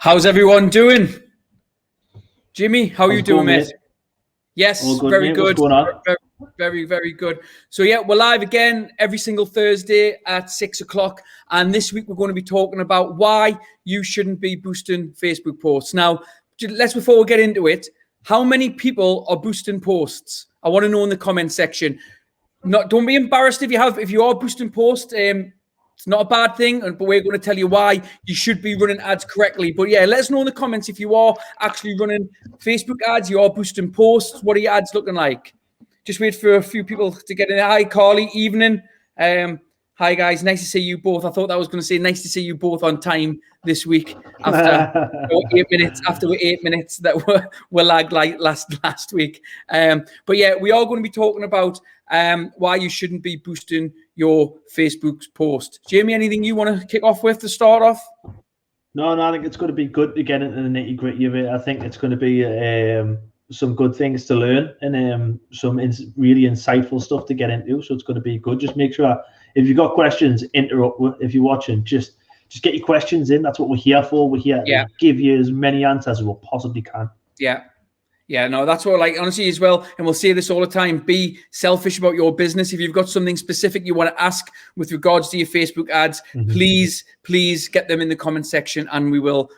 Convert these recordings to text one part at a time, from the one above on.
How's everyone doing? Jimmy, how are you doing, mate? Yes, all good, very mate. good. What's going on? Very good. So yeah, we're live again every single Thursday at 6 o'clock. And this week we're going to be talking about why you shouldn't be boosting Facebook posts. Now, before we get into it, how many people are boosting posts? I want to know in the comment section. Don't be embarrassed if you are boosting posts. It's not a bad thing, but we're going to tell you why you should be running ads correctly. But yeah, let us know in the comments if you are actually running Facebook ads, you are boosting posts. What are your ads looking like? Just wait for a few people to get in. Hi, Carly. Evening. Hi, guys. Nice to see you both. I thought I was going to say nice to see you both on time this week after 8 minutes. After 8 minutes that were lagged like last week. But yeah, we are going to be talking about why you shouldn't be boosting your Facebook post. Jamie, anything you want to kick off with to start off? No, I think it's going to be good to get into the nitty gritty of it. I think it's going to be some good things to learn and some really insightful stuff to get into. So it's going to be good. Just make sure if you've got questions, interrupt. If you're watching, just get your questions in. That's what we're here for. We're here to give you as many answers as we possibly can. Yeah, no, that's what I like, honestly, as well. And we'll say this all the time. Be selfish about your business. If you've got something specific you want to ask with regards to your Facebook ads, please get them in the comment section and we will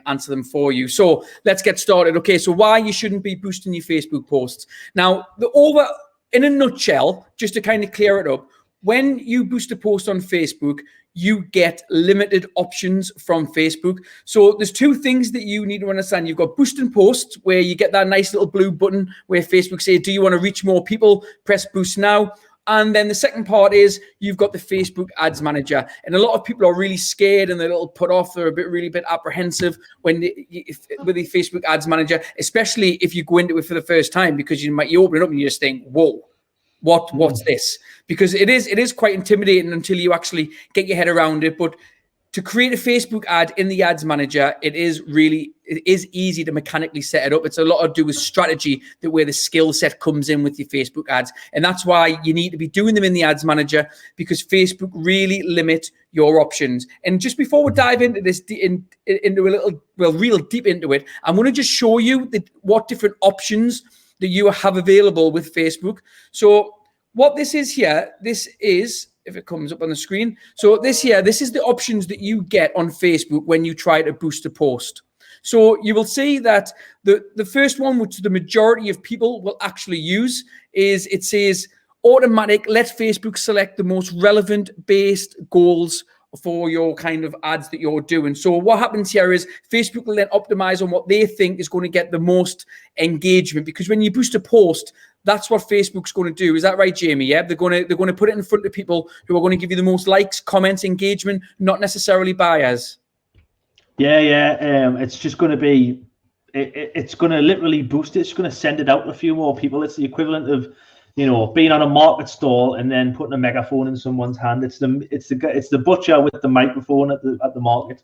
answer them for you. So let's get started. Okay, so why you shouldn't be boosting your Facebook posts. Now, in a nutshell, just to kind of clear it up, when you boost a post on Facebook, you get limited options from Facebook. So there's two things that you need to understand. You've got boosting posts where you get that nice little blue button where Facebook say, do you want to reach more people? Press boost now. And then the second part is you've got the Facebook Ads Manager. And a lot of people are really scared and they're a little put off. They're really bit apprehensive with the Facebook Ads Manager, especially if you go into it for the first time, because you open it up and you just think, whoa. What's this? Because it is quite intimidating until you actually get your head around it. But to create a Facebook ad in the Ads Manager, it is easy to mechanically set it up. It's a lot to do with strategy, where the skill set comes in with your Facebook ads. And that's why you need to be doing them in the Ads Manager, because Facebook really limit your options. And just before we dive into this, real deep into it, I'm going to just show you what different options that you have available with Facebook. So what this is here, this is, if it comes up on the screen. So this is the options that you get on Facebook when you try to boost a post. So you will see that the first one, which the majority of people will actually use, is it says automatic, let Facebook select the most relevant based goals for your kind of ads that you're doing. So what happens here is Facebook will then optimize on what they think is going to get the most engagement, because when you boost a post, that's what Facebook's going to do. Is that right, Jamie? Yeah, they're going to put it in front of people who are going to give you the most likes, comments, engagement, not necessarily buyers. Yeah. It's just going to be, it's going to literally boost it. It's going to send it out to a few more people. It's the equivalent of, being on a market stall and then putting a megaphone in someone's hand. It's the butcher with the microphone at the market.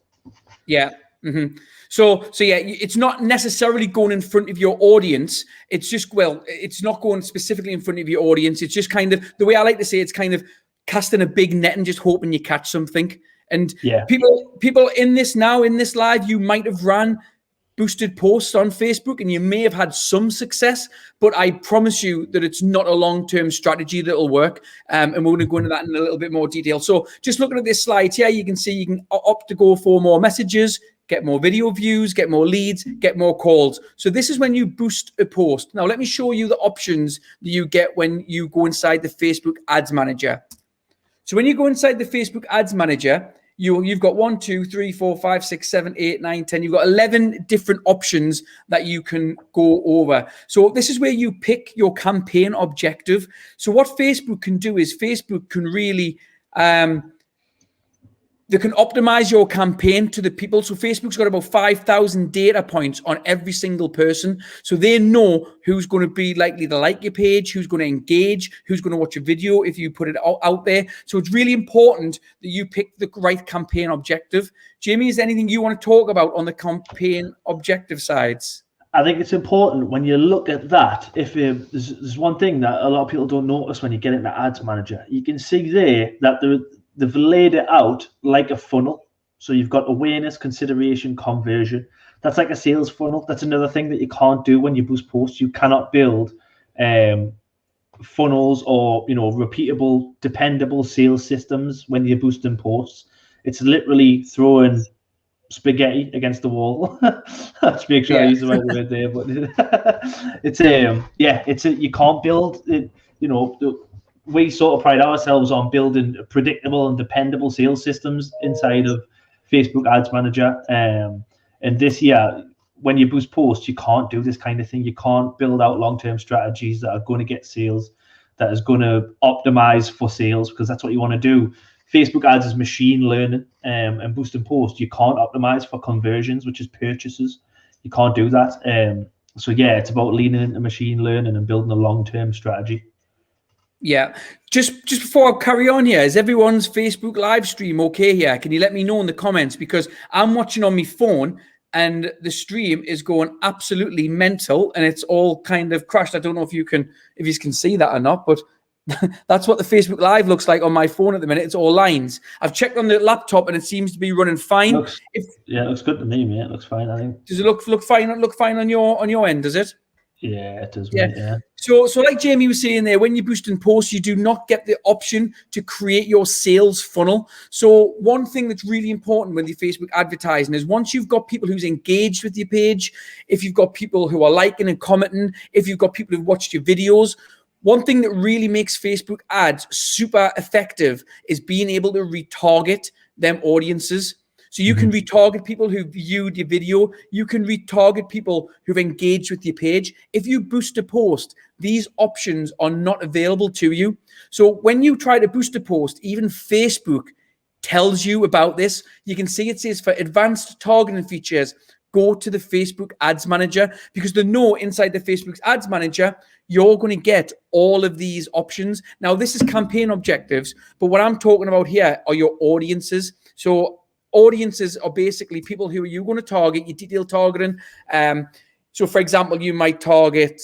Yeah. Mm-hmm. So yeah, it's not necessarily going in front of your audience. It's just, it's not going specifically in front of your audience. It's just kind of, the way I like to say, it's kind of casting a big net and just hoping you catch something. And people in this live, you might have ran boosted posts on Facebook and you may have had some success, but I promise you that it's not a long-term strategy that'll work. And we're going to go into that in a little bit more detail. So just looking at this slide here, you can see you can opt to go for more messages, get more video views, get more leads, get more calls. So this is when you boost a post. Now, let me show you the options that you get when you go inside the Facebook Ads Manager. So when you go inside the Facebook Ads Manager, you've got 1, 2, 3, 4, 5, 6, 7, 8, 9, 10. You've got 11 different options that you can go over. So this is where you pick your campaign objective. So what Facebook can do is Facebook can really they can optimize your campaign to the people. So Facebook's got about 5,000 data points on every single person. So they know who's going to be likely to like your page, who's going to engage, who's going to watch a video if you put it out there. So it's really important that you pick the right campaign objective. Jamie, is there anything you want to talk about on the campaign objective sides? I think it's important when you look at that. If there's one thing that a lot of people don't notice when you get into Ads Manager, you can see there that they've laid it out like a funnel. So you've got awareness, consideration, conversion. That's like a sales funnel. That's another thing that you can't do when you boost posts. You cannot build funnels or repeatable, dependable sales systems when you're boosting posts. It's literally throwing spaghetti against the wall. Let's make sure I use the right word there. But you can't build it. We sort of pride ourselves on building predictable and dependable sales systems inside of Facebook Ads Manager. And this year, when you boost posts, you can't do this kind of thing. You can't build out long-term strategies that are going to get sales, that is going to optimize for sales, because that's what you want to do. Facebook ads is machine learning, and boosting posts, you can't optimize for conversions, which is purchases. You can't do that. So yeah, it's about leaning into machine learning and building a long-term strategy. Yeah. Just before I carry on here, is everyone's Facebook live stream okay here? Can you let me know in the comments? Because I'm watching on my phone and the stream is going absolutely mental and it's all kind of crashed. I don't know if you can see that or not, but that's what the Facebook Live looks like on my phone at the minute. It's all lines. I've checked on the laptop and it seems to be running fine. It looks good to me, mate. It looks fine, I think. Does it look fine? Look fine on your end, does it? Yeah, it does, mate. Yeah. So like Jamie was saying there, when you're boosting posts, you do not get the option to create your sales funnel. So one thing that's really important with your Facebook advertising is once you've got people who's engaged with your page, if you've got people who are liking and commenting, if you've got people who've watched your videos, one thing that really makes Facebook ads super effective is being able to retarget them audiences. So you can retarget people who viewed your video. You can retarget people who've engaged with your page. If you boost a post, these options are not available to you. So when you try to boost a post, even Facebook tells you about this. You can see it says for advanced targeting features, go to the Facebook Ads Manager, because they know inside the Facebook Ads Manager, you're going to get all of these options. Now, this is campaign objectives, but what I'm talking about here are your audiences. So audiences are basically people who you're going to target, your detailed targeting. So, for example, you might target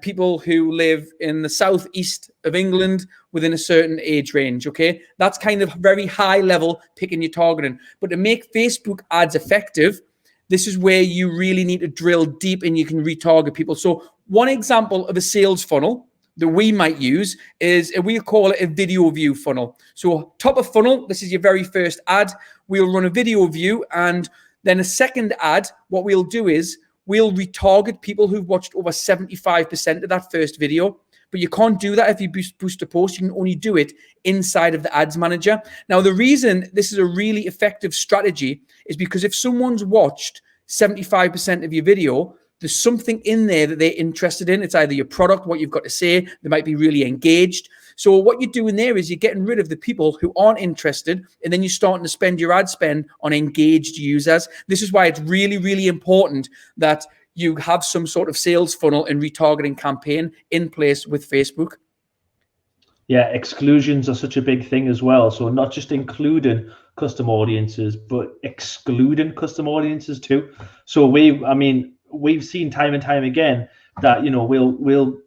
people who live in the southeast of England within a certain age range, okay? That's kind of very high level picking your targeting. But to make Facebook ads effective, this is where you really need to drill deep and you can retarget people. So one example of a sales funnel that we might use is, we'll call it a video view funnel. So top of funnel, this is your very first ad. We'll run a video view, and then a second ad, what we'll do is we'll retarget people who've watched over 75% of that first video. But you can't do that if you boost a post. You can only do it inside of the Ads Manager. Now, the reason this is a really effective strategy is because if someone's watched 75% of your video, there's something in there that they're interested in. It's either your product, what you've got to say. They might be really engaged. So what you're doing there is you're getting rid of the people who aren't interested, and then you're starting to spend your ad spend on engaged users. This is why it's really, really important that you have some sort of sales funnel and retargeting campaign in place with Facebook. Yeah, exclusions are such a big thing as well. So not just including custom audiences, but excluding custom audiences too. So we've seen time and time again that, we'll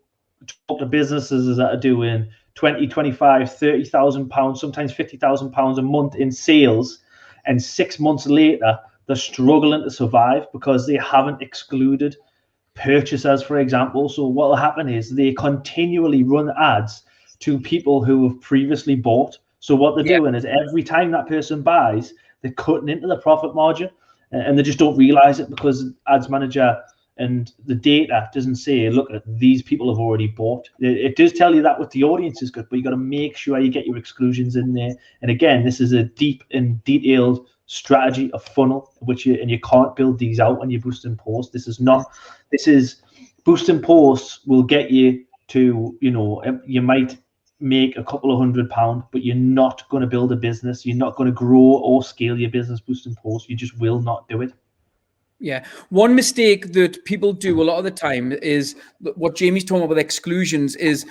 talk to businesses that are doing 20, 25, 30,000 pounds, sometimes 50,000 pounds a month in sales. And 6 months later, they're struggling to survive because they haven't excluded purchasers, for example. So what will happen is they continually run ads to people who have previously bought. So what they're doing is every time that person buys, they're cutting into the profit margin, and they just don't realize it because Ads Manager and the data doesn't say, look, these people have already bought. It does tell you that with the audience is good, but you got to make sure you get your exclusions in there. And again, this is a deep and detailed strategy, a funnel, you can't build these out when you're boosting posts. This is boosting posts will get you to, you might make a couple of £100, but you're not going to build a business. You're not going to grow or scale your business boosting posts. You just will not do it. Yeah. One mistake that people do a lot of the time is what Jamie's talking about with exclusions is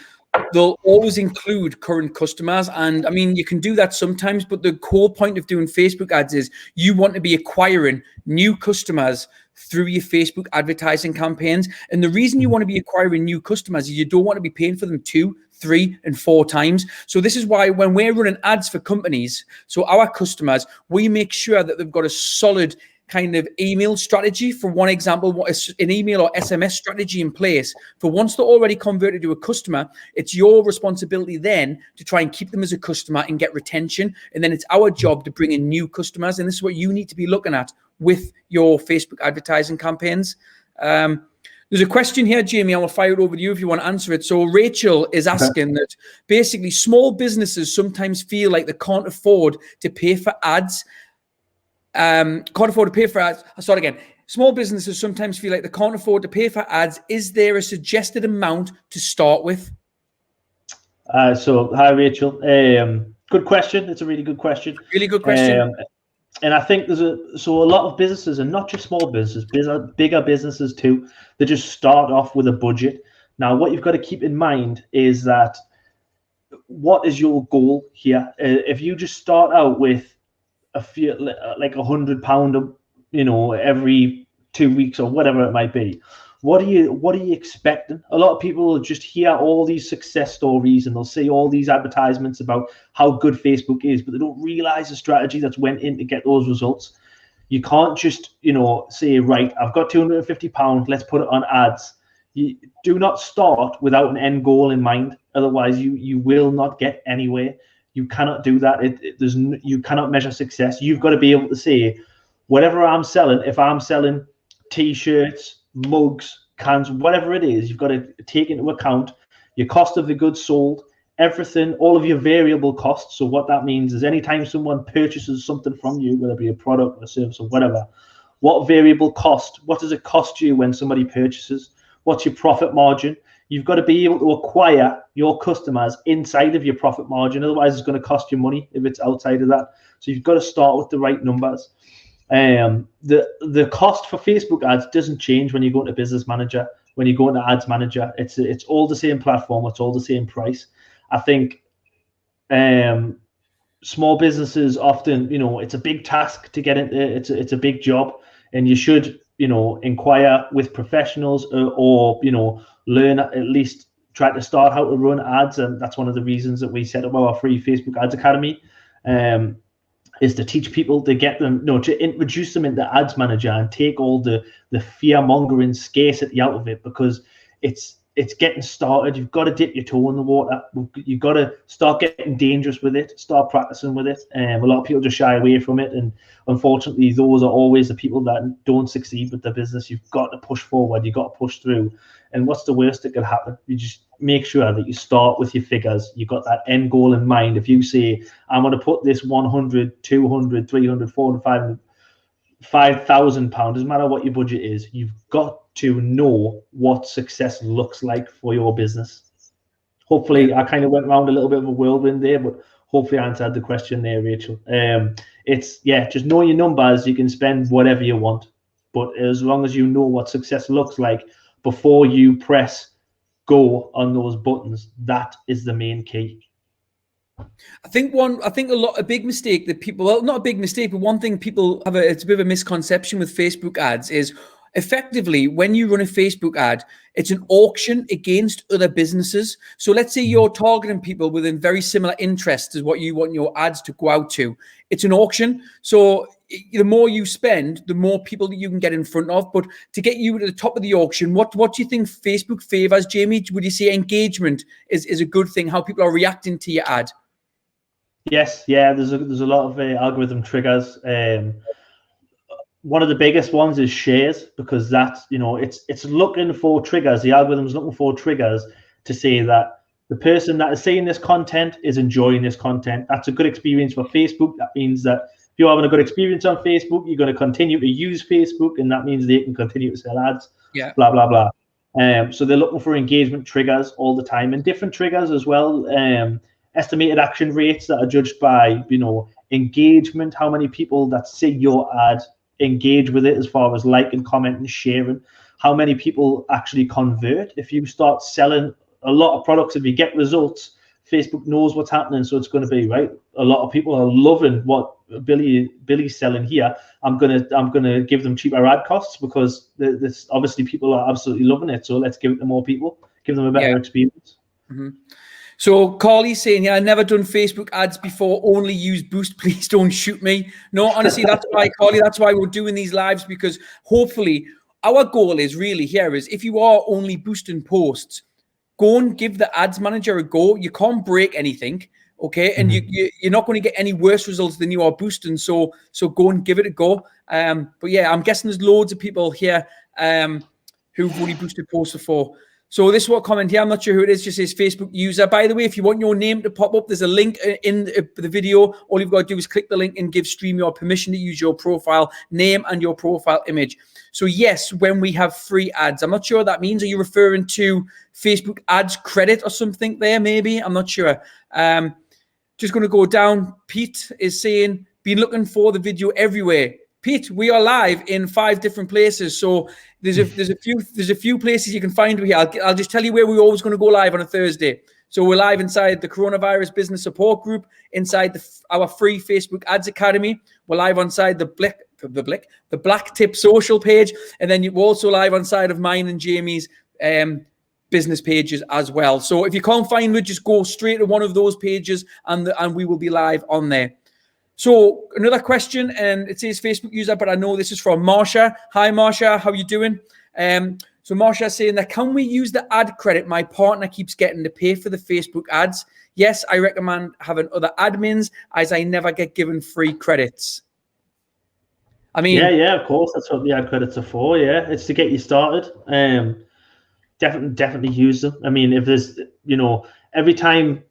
they'll always include current customers. And I mean, you can do that sometimes, but the core point of doing Facebook ads is you want to be acquiring new customers through your Facebook advertising campaigns. And the reason you want to be acquiring new customers is you don't want to be paying for them 2, 3, and 4 times. So this is why when we're running ads for companies, so our customers, we make sure that they've got a solid kind of email strategy. For one example, what is an email or SMS strategy in place for once they're already converted to a customer. It's your responsibility then to try and keep them as a customer and get retention. And then it's our job to bring in new customers. And this is what you need to be looking at with your Facebook advertising campaigns. There's a question here, Jamie. I will fire it over to you if you want to answer it. So Rachel is asking that basically small businesses sometimes feel like they can't afford to pay for ads. Start again. Small businesses sometimes feel like they can't afford to pay for ads. Is there a suggested amount to start with? So hi, Rachel. Good question. It's a really good question. Really good question. And I think there's a lot of businesses, and not just small businesses, bigger businesses too, they just start off with a budget. Now, what you've got to keep in mind is that what is your goal here? If you just start out with a few, like £100, every 2 weeks or whatever it might be, what are you expecting? A lot of people will just hear all these success stories and they'll see all these advertisements about how good Facebook is, but they don't realize the strategy that's went in to get those results. You can't just, say, right, I've got £250, let's put it on ads. You do not start without an end goal in mind. Otherwise, you will not get anywhere. You cannot do that. You cannot measure success. You've got to be able to say, whatever I'm selling, if I'm selling T-shirts, mugs, cans, whatever it is, you've got to take into account your cost of the goods sold, everything, all of your variable costs. So what that means is anytime someone purchases something from you, whether it be a product, a service, or whatever, what variable cost, what does it cost you when somebody purchases? What's your profit margin? You've got to be able to acquire your customers inside of your profit margin. Otherwise, it's going to cost you money if it's outside of that. So you've got to start with the right numbers. The cost for Facebook ads doesn't change when you go into Business Manager, when you go into Ads Manager. It's all the same platform. It's all the same price. I think small businesses often, it's a big task to get into. It's a big job, and you should, inquire with professionals or learn, at least try to start how to run ads. And that's one of the reasons that we set up our free Facebook Ads Academy. Is to teach people, to get them, to introduce them into Ads Manager and take all the fear-mongering scarcity out of it, because it's getting started. You've got to dip your toe in the water. You've got to start getting dangerous with it, start practicing with it. A lot of people just shy away from it, and unfortunately, those are always the people that don't succeed with their business. You've got to push forward. You've got to push through. And what's the worst that could happen? You just make sure that you start with your figures. You've got that end goal in mind. If you say, I'm going to put this 100, 200, 300, 400, 500, £5,000, doesn't matter what your budget is, you've got to know what success looks like for your business. Hopefully, I kind of went around a little bit of a whirlwind there, but hopefully I answered the question there, Rachel. Just know your numbers. You can spend whatever you want, but as long as you know what success looks like before you press go on those buttons, that is the main key. I think a big mistake that people, well, not a big mistake, but one thing people have it's a bit of a misconception with Facebook ads is effectively when you run a Facebook ad, it's an auction against other businesses. So let's say you're targeting people within very similar interests as what you want your ads to go out to. It's an auction. So the more you spend, the more people that you can get in front of. But to get you to the top of the auction, what do you think Facebook favors, Jamie? Would you say engagement is a good thing, how people are reacting to your ad? Yes, yeah, there's a lot of algorithm triggers. One of the biggest ones is shares, because that's, it's looking for triggers. The algorithm's looking for triggers to say that the person that is seeing this content is enjoying this content. That's a good experience for Facebook. That means that if you're having a good experience on Facebook, you're going to continue to use Facebook, and that means they can continue to sell ads. Yeah. Blah blah blah. So they're looking for engagement triggers all the time, and different triggers as well. Estimated action rates that are judged by, engagement, how many people that see your ad engage with it as far as like and comment and sharing, how many people actually convert. If you start selling a lot of products, if you get results, Facebook knows what's happening, so it's going to be right. A lot of people are loving what Billy's selling here. I'm gonna give them cheaper ad costs because this obviously people are absolutely loving it. So let's give it to more people, give them a better experience. Mm-hmm. So Carly's saying, yeah, I've never done Facebook ads before, only use Boost. Please don't shoot me. No, honestly, that's why, Carly, that's why we're doing these lives, because hopefully our goal is really here is if you are only boosting posts, go and give the ads manager a go. You can't break anything, okay? And you're not going to get any worse results than you are boosting. So go and give it a go. But yeah, I'm guessing there's loads of people here who've only boosted posts before. So this is what comment here. I'm not sure who it is. Just says Facebook user. By the way, if you want your name to pop up, there's a link in the video. All you've got to do is click the link and give StreamYard permission to use your profile name and your profile image. So yes, when we have free ads, I'm not sure what that means. Are you referring to Facebook ads credit or something there? Maybe, I'm not sure. Just going to go down. Pete is saying, been looking for the video everywhere. Pete, we are live in 5 different places. So there's a few places you can find me. I'll just tell you where we're always going to go live on a Thursday. So we're live inside the Coronavirus Business Support Group, inside our free Facebook Ads Academy. We're live inside the Black Tip Social page, and then you're also live on side of mine and Jamie's business pages as well. So if you can't find it, just go straight to one of those pages, and we will be live on there. So another question, and it says Facebook user, but I know this is from Marsha. Hi, Marsha, how are you doing? So Marsha is saying that, can we use the ad credit my partner keeps getting to pay for the Facebook ads? Yes, I recommend having other admins, as I never get given free credits. I mean, yeah, of course, that's what the ad credits are for. Yeah, it's to get you started. Definitely use them. I mean, if there's, every time,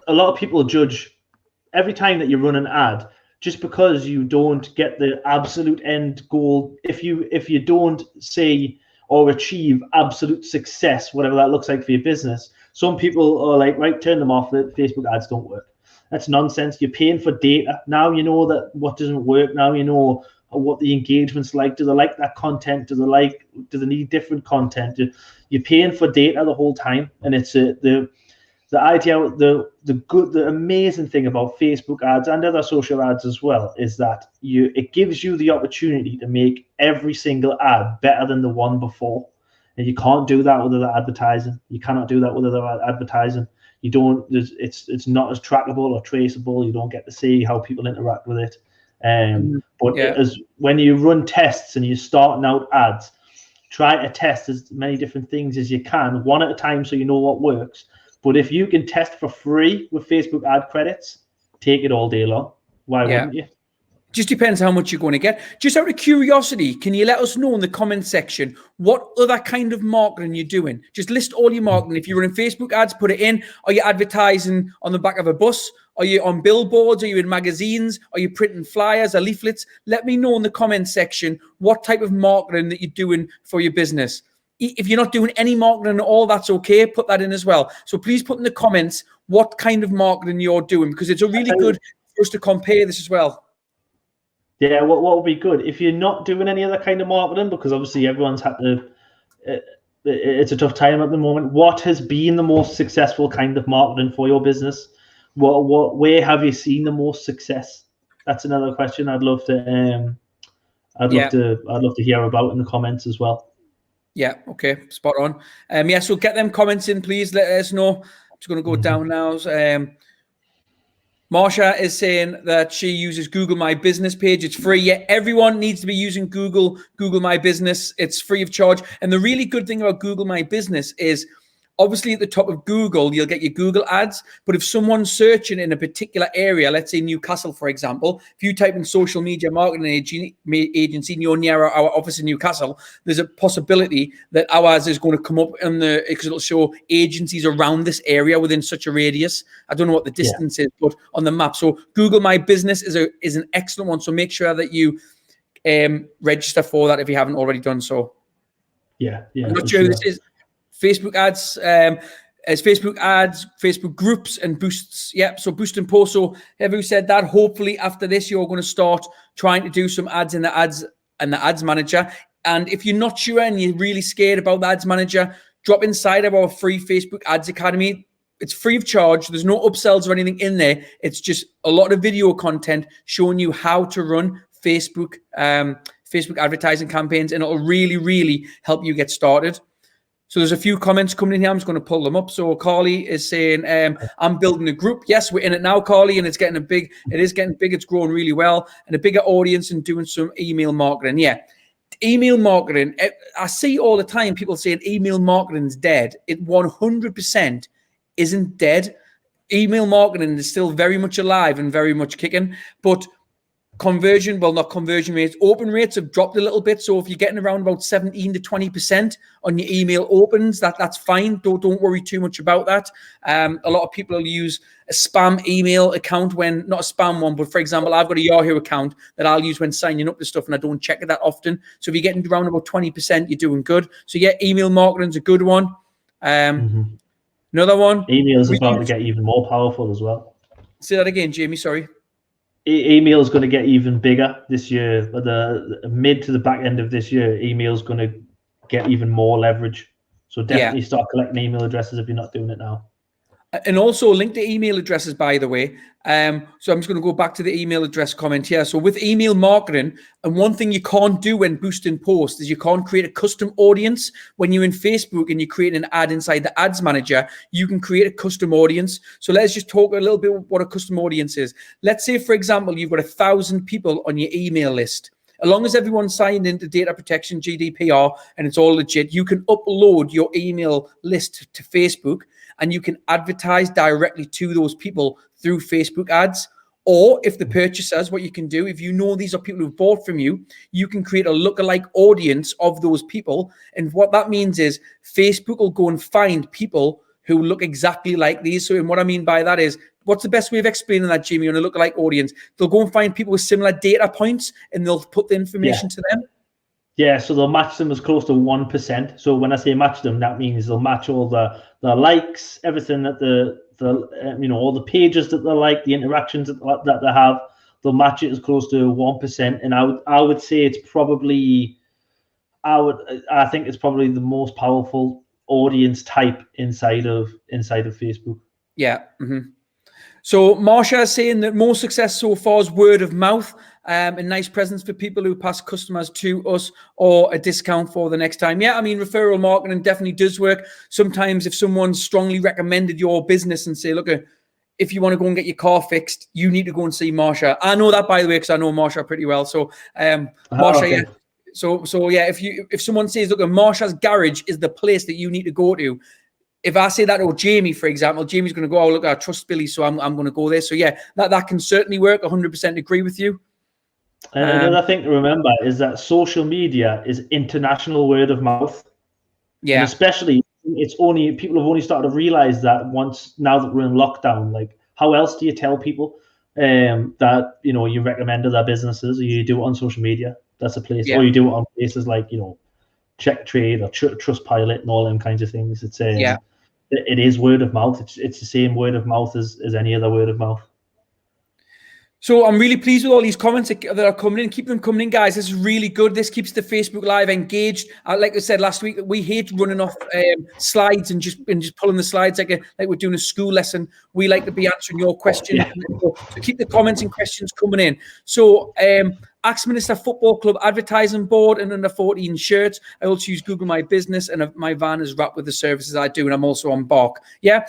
a lot of people judge every time that you run an ad, just because you don't get the absolute end goal, if you don't say or achieve absolute success, whatever that looks like for your business, some people are like, right, turn them off. The Facebook ads don't work. That's nonsense. You're paying for data. Now you know that what doesn't work. Now you know what the engagement's like. Do they like that content? Do they need different content? You're paying for data the whole time, and it's the idea, the amazing thing about Facebook ads and other social ads as well is that it gives you the opportunity to make every single ad better than the one before. And you can't do that with other advertising. You cannot do that with other advertising. You don't. It's not as trackable or traceable. You don't get to see how people interact with it. As when you run tests and you're starting out ads, try to test as many different things as you can, one at a time, so you know what works. But if you can test for free with Facebook ad credits, take it all day long. Why wouldn't you? Just depends how much you're going to get. Just out of curiosity, can you let us know in the comment section what other kind of marketing you're doing? Just list all your marketing. If you're running Facebook ads, put it in. Are you advertising on the back of a bus? Are you on billboards? Are you in magazines? Are you printing flyers or leaflets? Let me know in the comment section what type of marketing that you're doing for your business. If you're not doing any marketing at all, that's okay. Put that in as well. So please put in the comments what kind of marketing you're doing, because it's a really good for us to compare this as well. Yeah, what would be good if you're not doing any other kind of marketing, because obviously everyone's had to. It's a tough time at the moment. What has been the most successful kind of marketing for your business? Where have you seen the most success? That's another question I'd love to. I'd love to hear about in the comments as well. Yeah, okay, spot on. So get them comments in, please. Let us know. I'm just going to go down now. Marsha is saying that she uses Google My Business page. It's free. Yeah, everyone needs to be using Google My Business. It's free of charge. And the really good thing about Google My Business is, obviously at the top of Google, you'll get your Google ads. But if someone's searching in a particular area, let's say Newcastle, for example, if you type in social media marketing agency near our office in Newcastle, there's a possibility that ours is going to come up because it'll show agencies around this area within such a radius. I don't know what the distance is, but on the map. So Google My Business is an excellent one. So make sure that you register for that if you haven't already done so. Yeah. I'm not sure this is. Facebook ads, as Facebook ads, Facebook groups, and boosts. Yep. So boost and post. So whoever said that, hopefully after this, you're going to start trying to do some ads in the ads manager. And if you're not sure and you're really scared about the ads manager, drop inside of our free Facebook Ads Academy. It's free of charge. There's no upsells or anything in there. It's just a lot of video content showing you how to run Facebook advertising campaigns, and it'll really, really help you get started. So there's a few comments coming in here. I'm just going to pull them up. So Carly is saying, I'm building a group. Yes, we're in it now, Carly, and it's getting big. It is getting big. It's growing really well, and a bigger audience, and doing some email marketing. Yeah, email marketing. I see all the time people saying email marketing is dead. It 100% isn't dead. Email marketing is still very much alive and very much kicking, but conversion, well, not conversion rates, open rates have dropped a little bit. So if you're getting around about 17 to 20% on your email opens, that's fine. Don't worry too much about that. A lot of people will use a spam email account when, not a spam one, but for example, I've got a Yahoo account that I'll use when signing up to stuff, and I don't check it that often. So if you're getting around about 20%, you're doing good. So yeah, email marketing is a good one. Another one. Email is about to get even more powerful as well. Say that again, Jamie, sorry. Email is going to get even bigger this year. But the mid to the back end of this year, email is going to get even more leverage. So definitely start collecting email addresses if you're not doing it now. And also link to email addresses, by the way. So I'm just going to go back to the email address comment here. So with email marketing, and one thing you can't do when boosting posts is you can't create a custom audience. When you're in Facebook and you create an ad inside the ads manager, you can create a custom audience. So let's just talk a little bit about what a custom audience is. Let's say, for example, you've got 1,000 people on your email list. As long as everyone's signed into data protection, GDPR, and it's all legit, you can upload your email list to Facebook, and you can advertise directly to those people through Facebook ads. Or if the purchasers, what you can do, if you know these are people who've bought from you, you can create a lookalike audience of those people. And what that means is Facebook will go and find people who look exactly like these. So and what I mean by that is, what's the best way of explaining that, Jimmy, on a lookalike audience? They'll go and find people with similar data points, and they'll put the information to them. Yeah, so they'll match them as close to 1%. So when I say match them, that means they'll match all the likes, everything that all the pages that they like, the interactions that they have. They'll match it as close to 1%. And I would say it's probably, I think it's probably the most powerful audience type inside of Facebook. Yeah. So Marsha is saying that more success so far is word of mouth, and nice presents for people who pass customers to us, or a discount for the next time. Yeah, I mean, referral marketing definitely does work. Sometimes if someone strongly recommended your business and say, look, if you want to go and get your car fixed, you need to go and see Marsha. I know that, by the way, because I know Marsha pretty well. So Marsha, okay. Yeah. So yeah, if someone says, look, Marsha's garage is the place that you need to go to. If I say that to Jamie, for example, Jamie's going to go, oh, look, I trust Billy, so I'm going to go there. So yeah, that can certainly work. 100% agree with you. Another thing to remember is that social media is international word of mouth. Yeah. And especially, people have only started to realize that now that we're in lockdown. Like, how else do you tell people that, you recommend their businesses, or you do it on social media? That's a place, or you do it on places like, CheckTrade or Trustpilot and all them kinds of things. It's it is word of mouth. It's the same word of mouth as any other word of mouth. So I'm really pleased with all these comments that are coming in. Keep them coming in, guys. This is really good. This keeps the Facebook Live engaged. Like I said last week, we hate running off slides and just pulling the slides like we're doing a school lesson. We like to be answering your questions. So keep the comments and questions coming in. So Axminster Football Club advertising board and under 14 shirts. I also use Google My Business, and my van is wrapped with the services I do, and I'm also on Bark. Yeah.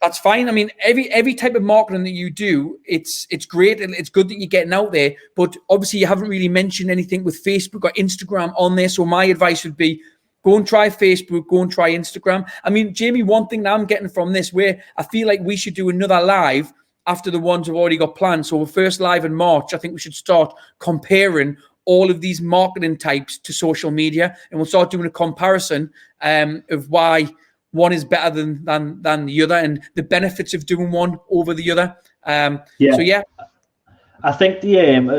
That's fine. I mean, every type of marketing that you do, it's great, and it's good that you're getting out there. But obviously, you haven't really mentioned anything with Facebook or Instagram on there. So my advice would be, go and try Facebook, go and try Instagram. I mean, Jamie, one thing that I'm getting from this, where I feel like we should do another live after the ones we've already got planned. So the first live in March, I think we should start comparing all of these marketing types to social media, and we'll start doing a comparison of why one is better than the other, and the benefits of doing one over the other. So yeah, I think the and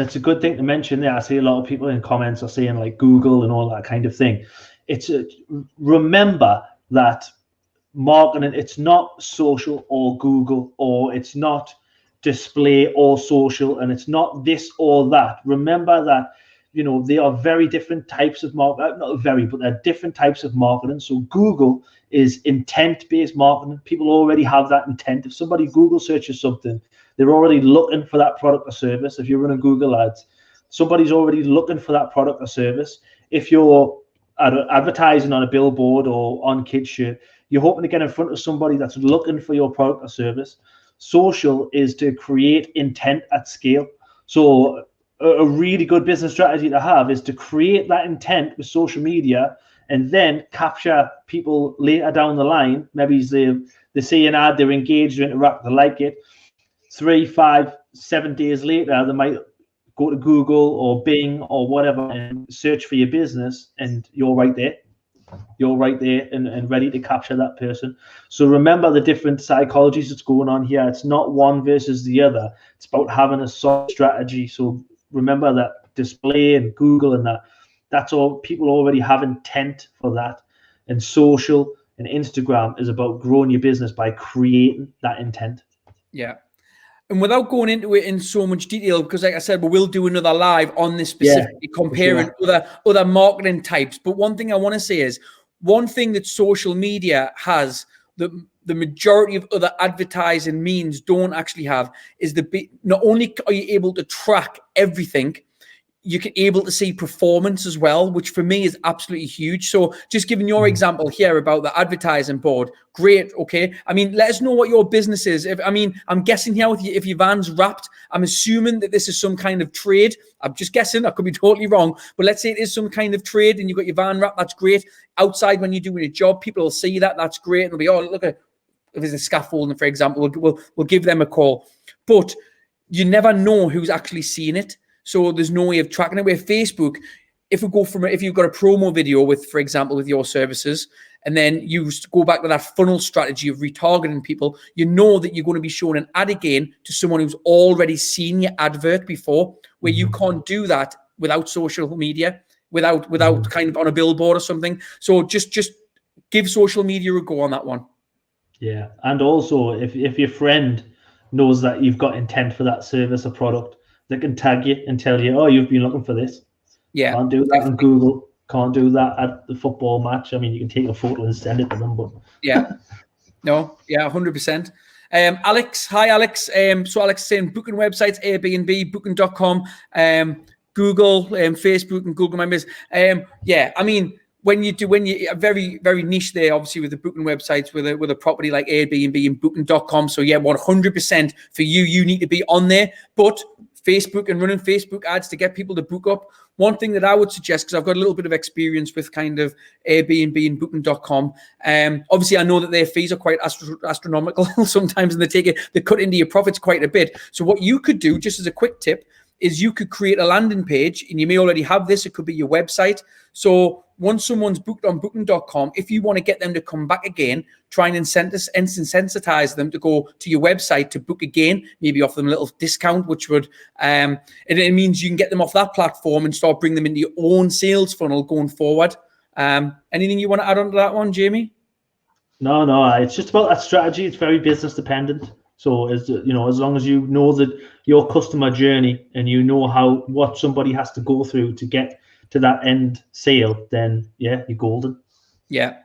it's a good thing to mention there. I see a lot of people in comments are saying like Google and all that kind of thing. Remember that marketing, it's not social or Google, or it's not display or social, and it's not this or that. Remember that they are very different types of marketing. Not very, but they're different types of marketing. So Google is intent-based marketing. People already have that intent. If somebody Google searches something, they're already looking for that product or service. If you're running Google ads, somebody's already looking for that product or service. If you're advertising on a billboard or on Kidshirt, you're hoping to get in front of somebody that's looking for your product or service. Social is to create intent at scale. So a really good business strategy to have is to create that intent with social media and then capture people later down the line. Maybe they see an ad, they're engaged, they interact, they like it. 3, 5, 7 days later, they might go to Google or Bing or whatever and search for your business, and you're right there. You're right there and ready to capture that person. So remember the different psychologies that's going on here. It's not one versus the other. It's about having a solid strategy. So remember that display and Google and that's all. People already have intent for that. And social and Instagram is about growing your business by creating that intent. Yeah. And without going into it in so much detail, because like I said, we will do another live on this specifically, comparing other marketing types. But one thing I want to say is, one thing that social media has that the majority of other advertising means don't actually have is not only are you able to track everything, you can able to see performance as well, which for me is absolutely huge. So just giving your example here about the advertising board, great. Okay. I mean, let us know what your business is. I'm guessing here with you, if your van's wrapped, I'm assuming that this is some kind of trade. I'm just guessing, I could be totally wrong, but let's say it is some kind of trade and you've got your van wrapped. That's great. Outside when you're doing a job, people will see that. That's great. And they'll be, oh, look at, if there's a scaffolding, for example, we'll give them a call. But you never know who's actually seeing it. So there's no way of tracking it. With Facebook, if you've got a promo video with, for example, with your services, and then you go back to that funnel strategy of retargeting people, you know that you're going to be showing an ad again to someone who's already seen your advert before, where you can't do that without social media, without kind of on a billboard or something. So just give social media a go on that one. Yeah. And also if your friend knows that you've got intent for that service or product, they can tag you and tell you, oh, you've been looking for this. Yeah. Can't do that on Google. Can't do that at the football match. I mean, you can take a photo and send it to them. But yeah. No, yeah, 100%. Alex, hi, Alex. So Alex is saying booking websites, Airbnb, booking.com, Google, Facebook and Google members. Yeah, I mean, when you very, very niche there, obviously with the booking websites, with a property like Airbnb and booking.com. So yeah, 100% for you need to be on there. But Facebook and running Facebook ads to get people to book up. One thing that I would suggest, because I've got a little bit of experience with kind of Airbnb and booking.com. Obviously, I know that their fees are quite astronomical sometimes, and they cut into your profits quite a bit. So what you could do, just as a quick tip, is you could create a landing page, and you may already have this. It could be your website. So once someone's booked on booking.com, if you want to get them to come back again, try and sensitize them to go to your website to book again, maybe offer them a little discount, which would, and it means you can get them off that platform and start bringing them into your own sales funnel going forward. Anything you want to add on to that one, Jamie? No, it's just about that strategy. It's very business dependent. So as long as you know that your customer journey and you know what somebody has to go through to get to that end sale, then yeah, you're golden. Yeah.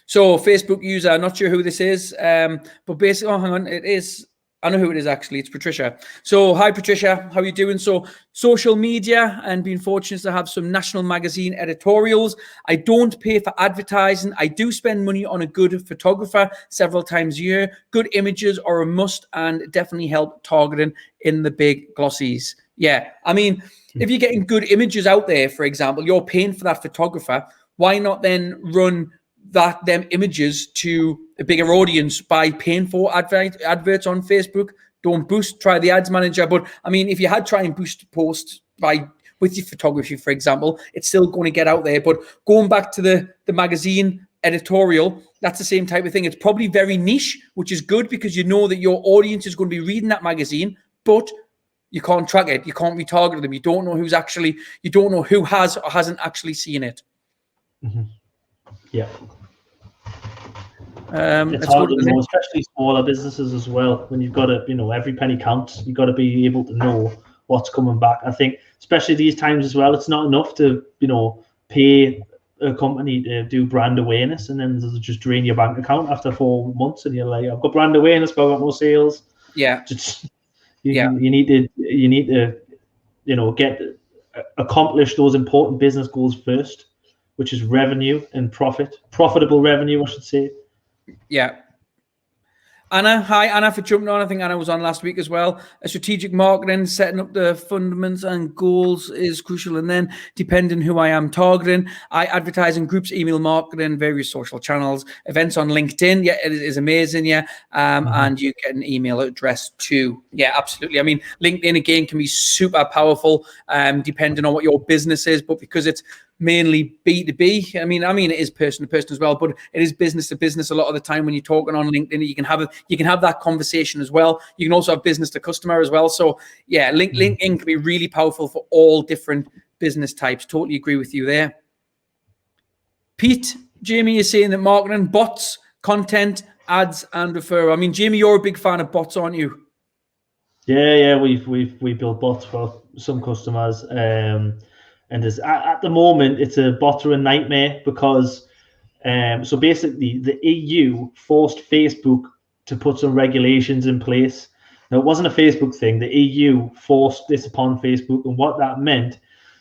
So Facebook user, not sure who this is, but basically, hang on, it is. I know who it is actually. It's Patricia. So hi Patricia, how are you doing? So social media and being fortunate to have some national magazine editorials. I don't pay for advertising. I do spend money on a good photographer several times a year. Good images are a must and definitely help targeting in the big glossies. Yeah, I mean, if you're getting good images out there, for example, you're paying for that photographer. Why not then run them images to a bigger audience by paying for adverts on Facebook? Don't boost, try the ads manager. But I mean, if you had try and boost posts with your photography, for example, it's still going to get out there. But going back to the magazine editorial, that's the same type of thing. It's probably very niche, which is good because you know that your audience is going to be reading that magazine, but you can't track it. You can't retarget them. You don't know who has or hasn't actually seen it. Mm-hmm. Yeah. It's hard to know, especially smaller businesses as well. When you've got to, every penny counts. You've got to be able to know what's coming back. I think, especially these times as well, it's not enough to, pay a company to do brand awareness and then they'll just drain your bank account after 4 months and you're like, I've got brand awareness, but I've got no sales. Yeah. You need to get accomplish those important business goals first, which is revenue and profitable revenue, I should say. Yeah. Anna, hi Anna for jumping on. I think Anna was on last week as well. Strategic marketing, setting up the fundamentals and goals is crucial. And then depending who I am targeting, I advertise in groups, email marketing, various social channels, events on LinkedIn. Yeah, it is amazing. Yeah. And you get an email address too. Yeah, absolutely. I mean, LinkedIn again can be super powerful depending on what your business is, but because it's mainly B2B. I mean, it is person to person as well, but it is business to business a lot of the time when you're talking on LinkedIn. You can have that conversation as well. You can also have business to customer as well. So yeah, LinkedIn can be really powerful for all different business types. Totally agree with you there. Pete, Jamie is saying that marketing, bots, content, ads, and referral. I mean, Jamie, you're a big fan of bots, aren't you? Yeah, we built bots for some customers. And at the moment, it's a bottering nightmare because, so basically, the EU forced Facebook to put some regulations in place. Now, it wasn't a Facebook thing. The EU forced this upon Facebook, and what that meant.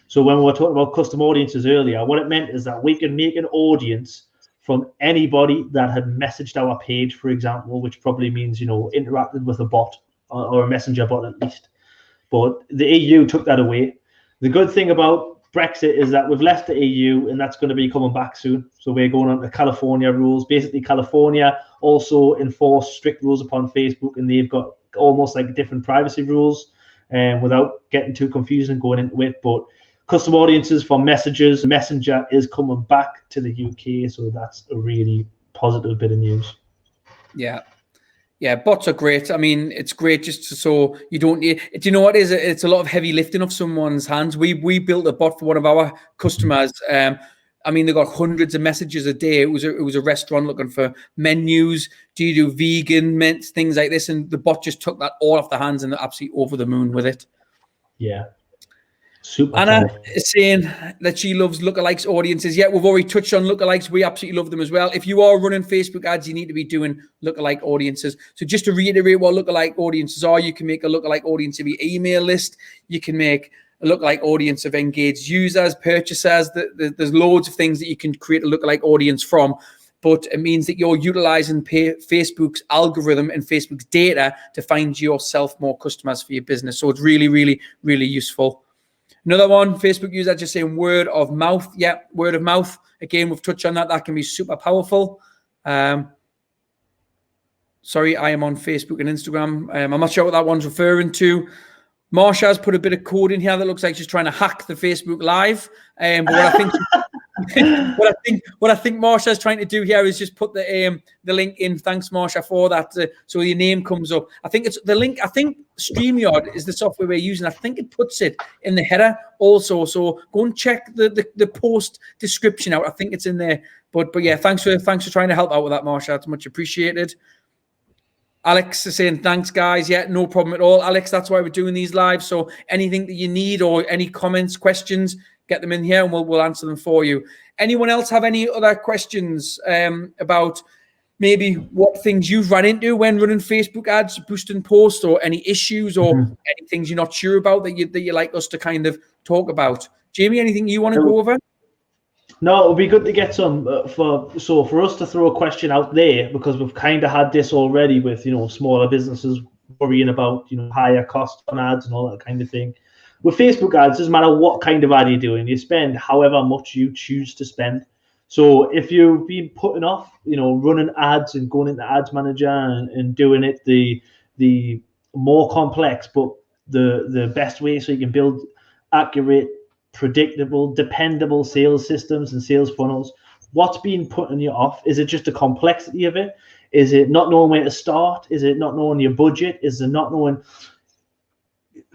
So when we were talking about custom audiences earlier, what it meant is that we can make an audience from anybody that had messaged our page, for example, which probably means interacted with a bot or a messenger bot at least. But the EU took that away. The good thing about Brexit is that we've left the EU and that's going to be coming back soon. So we're going on to California rules. Basically, California also enforce strict rules upon Facebook and they've got almost like different privacy rules without getting too confused and going into it. But custom audiences for messages, Messenger is coming back to the UK. So that's a really positive bit of news. Yeah. Yeah, bots are great. I mean, it's great just so you don't need. Do you know what it is? It's a lot of heavy lifting of someone's hands. We built a bot for one of our customers. I mean, they got hundreds of messages a day. It was a restaurant looking for menus. Do you do vegan mints, things like this? And the bot just took that all off the hands and they're absolutely over the moon with it. Yeah. Super Anna cool. is saying that she loves lookalikes audiences. Yeah, we've already touched on lookalikes. We absolutely love them as well. If you are running Facebook ads, you need to be doing lookalike audiences. So just to reiterate what lookalike audiences are, you can make a lookalike audience of your email list. You can make a lookalike audience of engaged users, purchasers. There's loads of things that you can create a lookalike audience from. But it means that you're utilizing Facebook's algorithm and Facebook's data to find yourself more customers for your business. So it's really, really, really useful. Another one, Facebook user just saying word of mouth. Yeah, word of mouth. Again, we've touched on that. That can be super powerful. Sorry, I am on Facebook and Instagram. I'm not sure what that one's referring to. Marsha has put a bit of code in here that looks like she's trying to hack the Facebook Live. But what I think what I think Marsha is trying to do here is just put the link in. Thanks, Marsha, for that. So your name comes up. I think it's the link. I think StreamYard is the software we're using. I think it puts it in the header also. So go and check the post description out. I think it's in there. But yeah, thanks for trying to help out with that, Marsha. It's much appreciated. Alex is saying, thanks, guys. Yeah, no problem at all. Alex, that's why we're doing these live. So anything that you need or any comments, questions, get them in here and we'll answer them for you. Anyone else have any other questions about maybe what things you've run into when running Facebook ads, boosting posts, or any issues or any things you're not sure about that you like us to kind of talk about? Jamie, anything you want to go over? No, it would be good to get some for us to throw a question out there, because we've kind of had this already with smaller businesses worrying about higher costs on ads and all that kind of thing. With Facebook ads, it doesn't matter what kind of ad you're doing, you spend however much you choose to spend. So if you've been putting off running ads and going into Ads Manager and doing it the more complex but the best way, so you can build accurate, predictable, dependable sales systems and sales funnels, what's been putting you off? Is it just the complexity of it? Is it not knowing where to start? Is it not knowing your budget? Is it not knowing?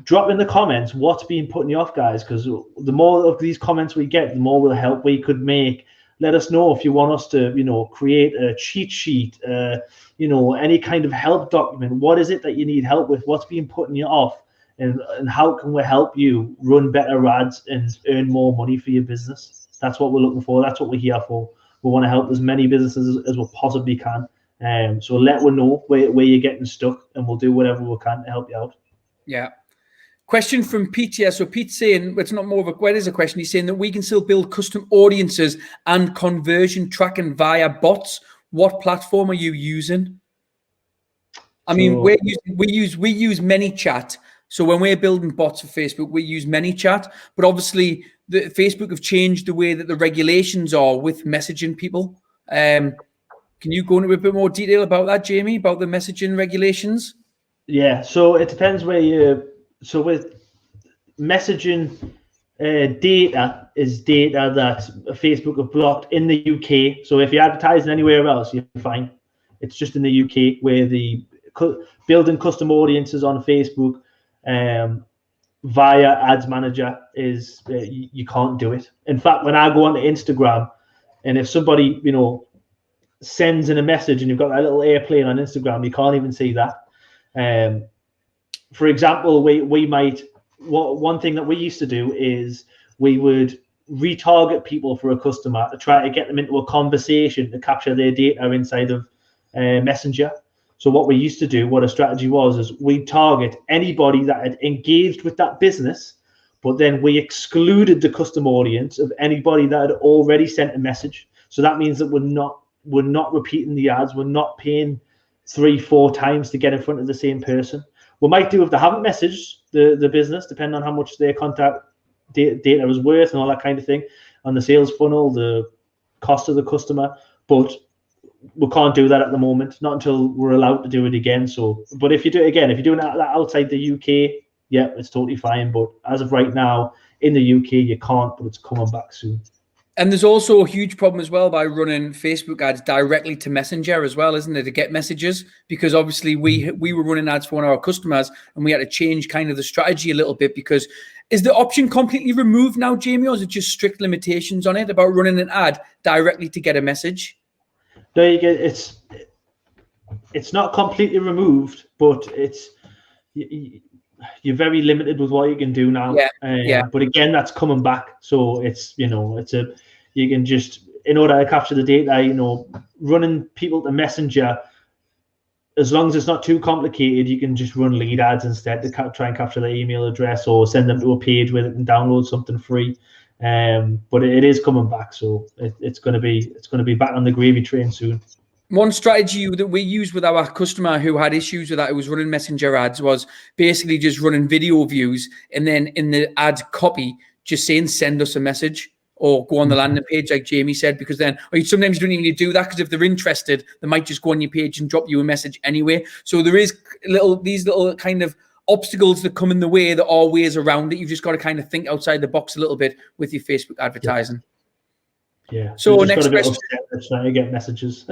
Drop in the comments what's been putting you off, guys, because the more of these comments we get, the more will help we could make. Let us know if you want us to create a cheat sheet, any kind of help document. What is it that you need help with? What's been putting you off? and how can we help you run better ads and earn more money for your business. That's what we're looking for. That's what we're here for. We want to help as many businesses as we possibly can. So let us know where you're getting stuck, and we'll do whatever we can to help you out. Yeah. Question from Pete here. So Pete's saying, it's not more of a, well, it is a question. He's saying that we can still build custom audiences and conversion tracking via bots. What platform are you using? I mean, we use ManyChat. So when we're building bots for Facebook, we use ManyChat. But obviously, Facebook have changed the way that the regulations are with messaging people. Can you go into a bit more detail about that, Jamie, about the messaging regulations? Yeah, so it depends where you. So with messaging, data is data that Facebook have blocked in the UK. So if you're advertising anywhere else, you're fine. It's just in the UK where the building custom audiences on Facebook via Ads Manager is you can't do it. In fact, when I go onto Instagram, and if somebody sends in a message and you've got that little airplane on Instagram, you can't even see that. For example, we might, one thing that we used to do is we would retarget people for a customer to try to get them into a conversation to capture their data inside of Messenger. So what we used to do, what a strategy was, is we target anybody that had engaged with that business, but then we excluded the custom audience of anybody that had already sent a message. So that means that we're not repeating the ads. We're not paying 3-4 times to get in front of the same person. We might do if they haven't messaged the business, depending on how much their contact data is worth and all that kind of thing, on the sales funnel, the cost of the customer. But we can't do that at the moment, not until we're allowed to do it again. So, but if you do it again, if you're doing that outside the UK, yeah, it's totally fine. But as of right now, in the UK, you can't, but it's coming back soon. And there's also a huge problem as well by running Facebook ads directly to Messenger as well, isn't it, to get messages? Because obviously we were running ads for one of our customers and we had to change kind of the strategy a little bit, because is the option completely removed now, Jamie, or is it just strict limitations on it about running an ad directly to get a message? No, it's not completely removed, but you're very limited with what you can do now. Yeah. But again, that's coming back. So it's you can just, in order to capture the data, running people to Messenger, as long as it's not too complicated, you can just run lead ads instead to try and capture their email address or send them to a page where they can download something free. But it is coming back, so it's going to be back on the gravy train soon. One strategy that we used with our customer who had issues with that, who was running Messenger ads, was basically just running video views and then in the ad copy just saying send us a message or go on the landing page, like Jamie said, because then sometimes you don't even need to do that, because if they're interested, they might just go on your page and drop you a message anyway. So there is these little kind of obstacles that come in the way. There are ways around it. You've just got to kind of think outside the box a little bit with your Facebook advertising. Yeah. So next question. Trying to get messages.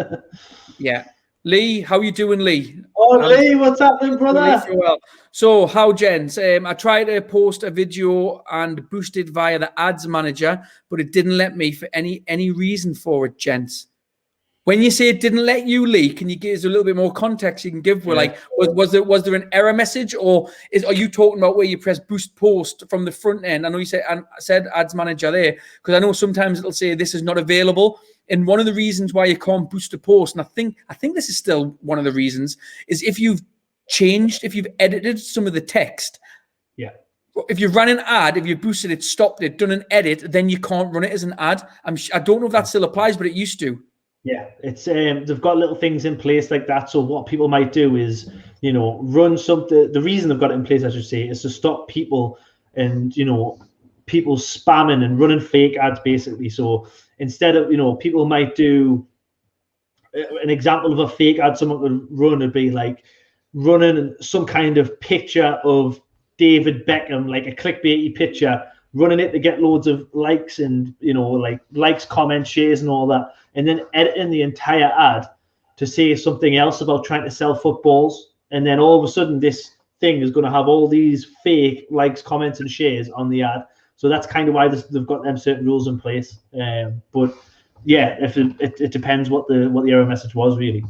Yeah. Lee, how you doing, Lee? Oh, Lee, what's happening, brother? Well. So, how, gents? I tried to post a video and boost it via the Ads Manager, but it didn't let me for any reason for it, gents. When you say it didn't let you, Lee, can you give us a little bit more context you can give? Yeah. Like, was there an error message, or are you talking about where you press boost post from the front end? I know you said Ads Manager there, because I know sometimes it'll say this is not available. And one of the reasons why you can't boost a post, and I think this is still one of the reasons, is if you've edited some of the text. Yeah. If you ran an ad, if you boosted it, stopped it, done an edit, then you can't run it as an ad. I don't know if that still applies, but it used to. Yeah, it's they've got little things in place like that. So what people might do is, run something. The reason they've got it in place, I should say, is to stop people and people spamming and running fake ads, basically. So instead of people might do an example of a fake ad someone could run would be like running some kind of picture of David Beckham, like a clickbaity picture, running it to get loads of likes and likes, comments, shares and all that, and then editing the entire ad to say something else about trying to sell footballs, and then all of a sudden this thing is going to have all these fake likes, comments and shares on the ad. So that's kind of why they've got them certain rules in place. But yeah, if it depends what the error message was, really.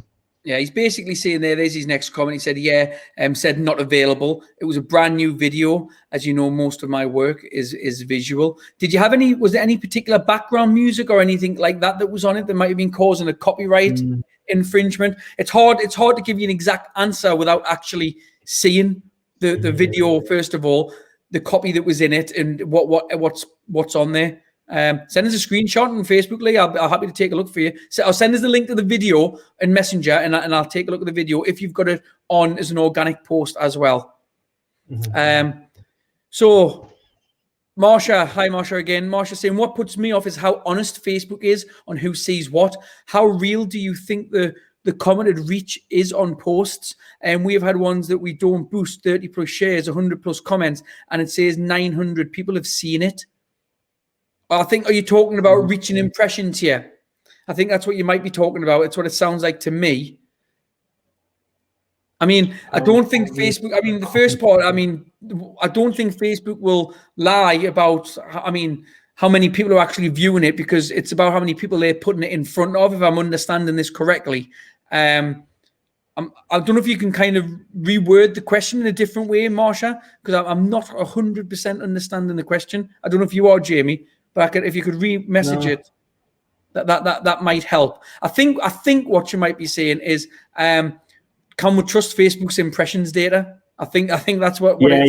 Yeah, he's basically saying there's his next comment. He said, yeah, said not available. It was a brand new video. As you know, most of my work is visual. Did you have was there any particular background music or anything like that was on it that might have been causing a copyright infringement? It's hard to give you an exact answer without actually seeing the video, first of all, the copy that was in it and what's on there. Send us a screenshot on Facebook, Lee. I'll happy to take a look for you. So I'll send us the link to the video in Messenger, and I'll take a look at the video if you've got it on as an organic post as well. So Marsha, hi Marsha again. Marsha saying, what puts me off is how honest Facebook is on who sees what. How real do you think the commented reach is on posts? And we have had ones that we don't boost 30 plus shares, 100 plus comments, and it says 900 people have seen it. I think, are you talking about reaching impressions here? I think that's what you might be talking about. It's what it sounds like to me. I mean, I don't think Facebook, I mean, the first part, I mean, I don't think Facebook will lie about, I mean, how many people are actually viewing it, because it's about how many people they're putting it in front of, if I'm understanding this correctly. I don't know if you can kind of reword the question in a different way, Marsha, because I'm not 100% understanding the question. I don't know if you are, Jamie. But if you could re-message it, that might help. I think what you might be saying is, can we trust Facebook's impressions data? I think that's what yeah,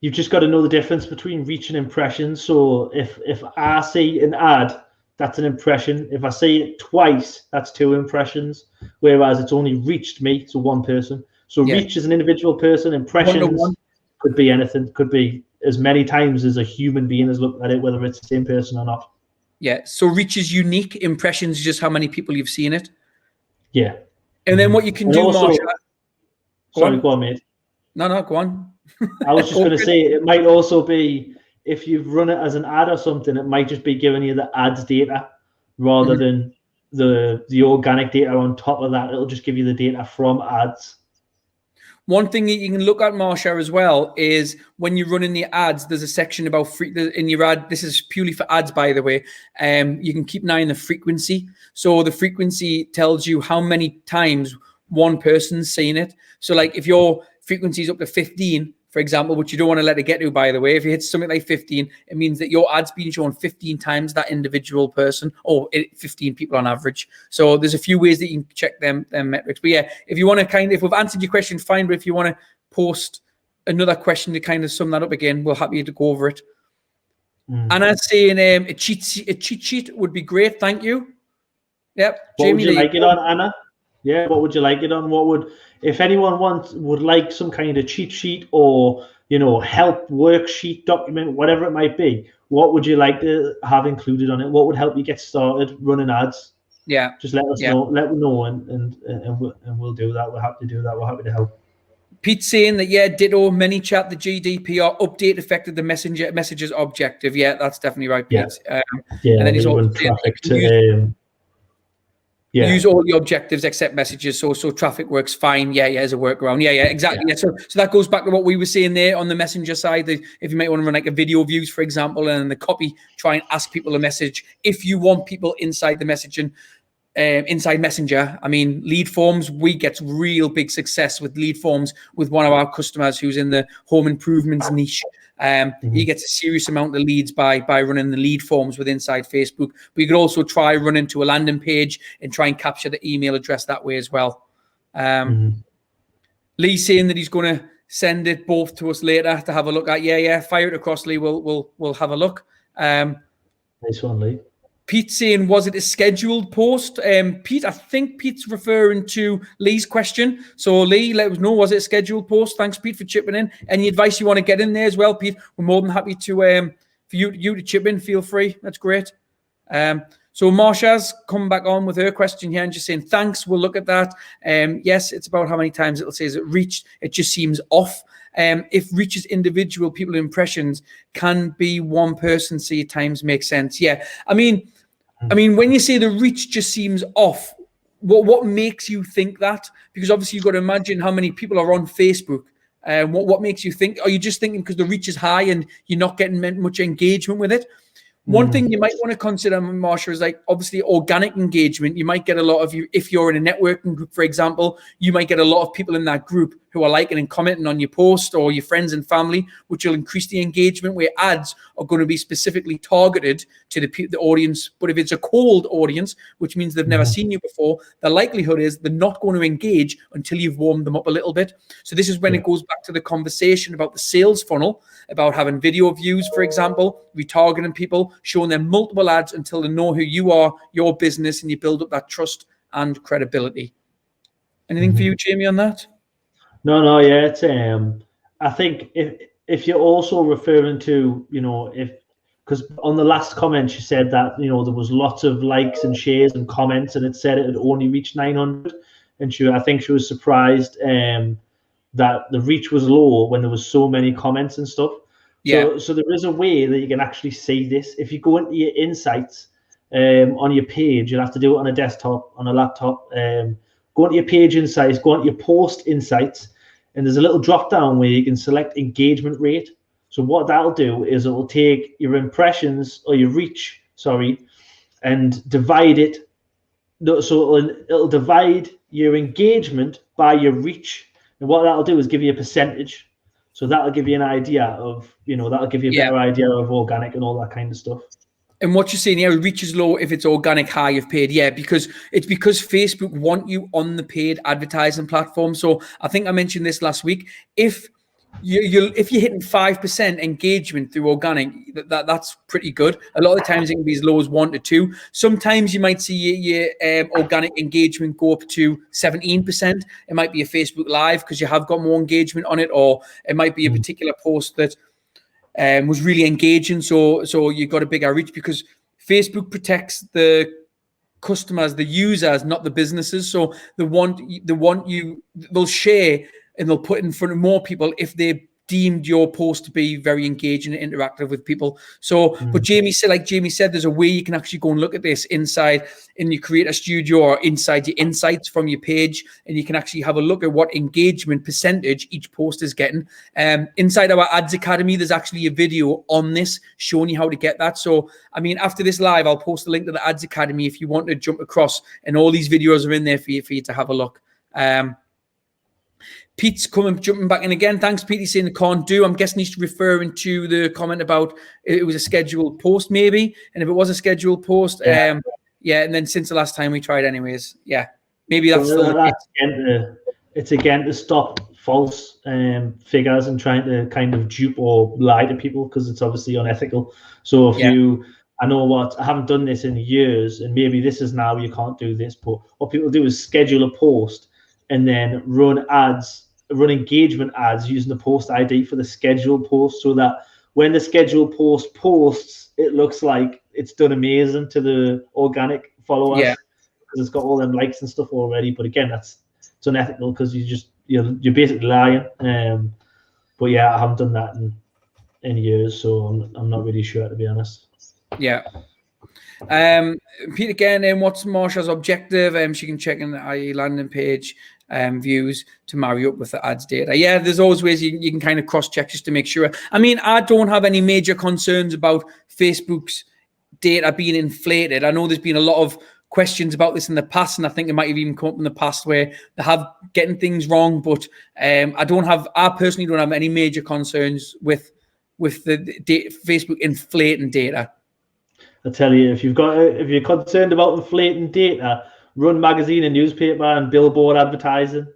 you've just got to know the difference between reach and impressions. So if I see an ad, that's an impression. If I see it twice, that's 2 impressions. Whereas it's only reached me, so 1 person. So reach is an individual person. Impressions could be anything. Could be as many times as a human being has looked at it, whether it's the same person or not. Yeah. So reach is unique. Impressions is just how many people you've seen it. Yeah. And then what you can do, Marsha. Go on, mate. No, go on. I was just going to say, it might also be, if you've run it as an ad or something, it might just be giving you the ads data rather than the organic data on top of that. It'll just give you the data from ads. One thing that you can look at, Marsha, as well, is when you're running the ads, there's a section about in your ad. This is purely for ads, by the way. You can keep an eye on the frequency. So the frequency tells you how many times one person's seen it. So like if your frequency is up to 15, for example, which you don't want to let it get to, by the way, if you hit something like 15, it means that your ad's being shown 15 times that individual person, or 15 people on average. So there's a few ways that you can check them metrics. But yeah, if you want to if we've answered your question, fine. But if you want to post another question to kind of sum that up again, we're happy to go over it. Anna's saying a cheat sheet would be great. Thank you. Yep. What Jamie, would you like it on, Anna? Yeah, what would you like it on? If anyone would like some kind of cheat sheet or, help worksheet document, whatever it might be, what would you like to have included on it? What would help you get started running ads? Yeah. Just let us know. Let me know, and we'll do that. We're happy to do that. We're happy to help. Pete's saying that, ditto, ManyChat, the GDPR update affected the messages objective. Yeah, that's definitely right, Pete. And then he's also traffic to use all the objectives except messages, so traffic works fine. Yeah, as a workaround. Yeah, exactly. Yeah. So that goes back to what we were saying there on the messenger side. That if you might want to run like a video views, for example, and the copy, try and ask people a message. If you want people inside the messaging, inside Messenger, I mean, lead forms, we get real big success with lead forms with one of our customers who's in the home improvements niche. He gets a serious amount of leads by running the lead forms with inside Facebook. But you could also try running to a landing page and try and capture the email address that way as well. Lee's saying that he's going to send it both to us later to have a look at. Yeah, fire it across, Lee. We'll have a look. Nice one, Lee. Pete's saying, was it a scheduled post? Pete, I think Pete's referring to Lee's question. So Lee, let us know, was it a scheduled post? Thanks, Pete, for chipping in. Any advice you want to get in there as well, Pete? We're more than happy to for you to chip in. Feel free. That's great. So Marsha's come back on with her question here and just saying, thanks, we'll look at that. Yes, it's about how many times it'll say, is it reached? It just seems off. If reaches individual people impressions can be one person see times makes sense. Yeah. I mean, when you say the reach just seems off, what makes you think that? Because obviously you've got to imagine how many people are on Facebook. What makes you think? Are you just thinking because the reach is high and you're not getting much engagement with it? One thing you might want to consider, Marsha, is like obviously organic engagement. You might get a lot of you, if you're in a networking group, for example, you might get a lot of people in that group who are liking and commenting on your post, or your friends and family, which will increase the engagement, where ads are going to be specifically targeted to the audience. But if it's a cold audience, which means they've never seen you before, the likelihood is they're not going to engage until you've warmed them up a little bit. So this is when it goes back to the conversation about the sales funnel, about having video views, for example, retargeting people, showing them multiple ads until they know who you are, your business, and you build up that trust and credibility. Anything for you, Jamie, on that? No, yeah, it's I think if you're also referring to, because on the last comment you said that there was lots of likes and shares and comments, and it said it had only reached 900, and I think she was surprised that the reach was low when there was so many comments and stuff. Yeah. So there is a way that you can actually see this. If you go into your insights on your page, you'll have to do it on a desktop, on a laptop. Go into your page insights, go into your post insights, and there's a little drop down where you can select engagement rate. So what that'll do is it'll take your impressions or your reach, and divide it. So it'll divide your engagement by your reach. And what that'll do is give you a percentage. So that'll give you an idea of, that'll give you a better idea of organic and all that kind of stuff. And what you're saying here, reach is low if it's organic, high if paid. Yeah, because Facebook want you on the paid advertising platform. So I think I mentioned this last week. If you're hitting 5% engagement through organic, that's pretty good. A lot of the times it can be as low as 1 to 2. Sometimes you might see your organic engagement go up to 17%. It might be a Facebook Live because you have got more engagement on it, or it might be a particular post that was really engaging, so you got a bigger reach, because Facebook protects the customers, the users, not the businesses. So they'll share and they'll put in front of more people if they deemed your post to be very engaging and interactive with people. So, but Jamie said, there's a way you can actually go and look at this inside in your Creator Studio or inside your insights from your page, and you can actually have a look at what engagement percentage each post is getting. Inside our Ads Academy, there's actually a video on this showing you how to get that. So, I mean, after this live, I'll post a link to the Ads Academy if you want to jump across, and all these videos are in there for you to have a look. Pete's jumping back in again. Thanks, Pete. He's saying the can't do. I'm guessing he's referring to the comment about it was a scheduled post, maybe. And if it was a scheduled post, and then since the last time we tried anyways, maybe that's it's again to stop false figures and trying to kind of dupe or lie to people, because it's obviously unethical. So if I haven't done this in years, and maybe this is now you can't do this, but what people do is schedule a post and then run engagement ads using the post ID for the scheduled post, so that when the scheduled post posts, it looks like it's done amazing to the organic followers, because it's got all them likes and stuff already. But again, it's unethical, because you're basically lying. But I haven't done that in years, so I'm not really sure, to be honest. Yeah. Pete again, and what's Marsha's objective? She can check in the landing page views to marry up with the ads data. Yeah, there's always ways you can kind of cross-check just to make sure. I mean, I don't have any major concerns about Facebook's data being inflated. I know there's been a lot of questions about this in the past, and I think it might have even come up in the past where they have getting things wrong, but I personally don't have any major concerns with the Facebook inflating data. I tell you, if you're concerned about inflating data, run magazine and newspaper and billboard advertising.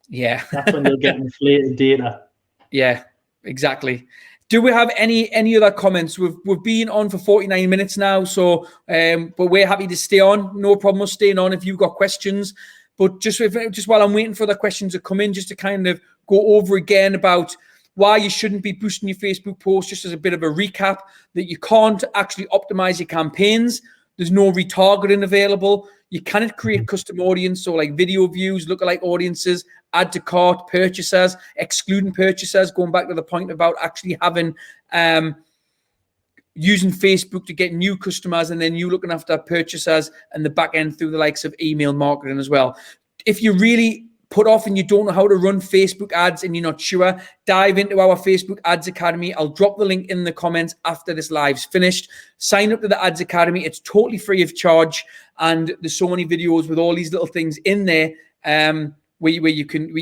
Yeah. That's when you'll get inflated data. Yeah, exactly. Do we have any other comments? We've been on for 49 minutes now, so but we're happy to stay on. No problem with staying on if you've got questions. But just while I'm waiting for the questions to come in, just to kind of go over again about why you shouldn't be boosting your Facebook posts, just as a bit of a recap, that you can't actually optimize your campaigns. There's no retargeting available. You cannot create custom audience, so like video views, lookalike audiences, add to cart, purchasers, excluding purchasers, going back to the point about actually having using Facebook to get new customers, and then you looking after purchasers and the back end through the likes of email marketing as well. If you're really put off and you don't know how to run Facebook ads and you're not sure, dive into our Facebook Ads Academy. I'll drop the link in the comments after this live's finished. Sign up to the Ads Academy. It's totally free of charge. And there's so many videos with all these little things in there where you can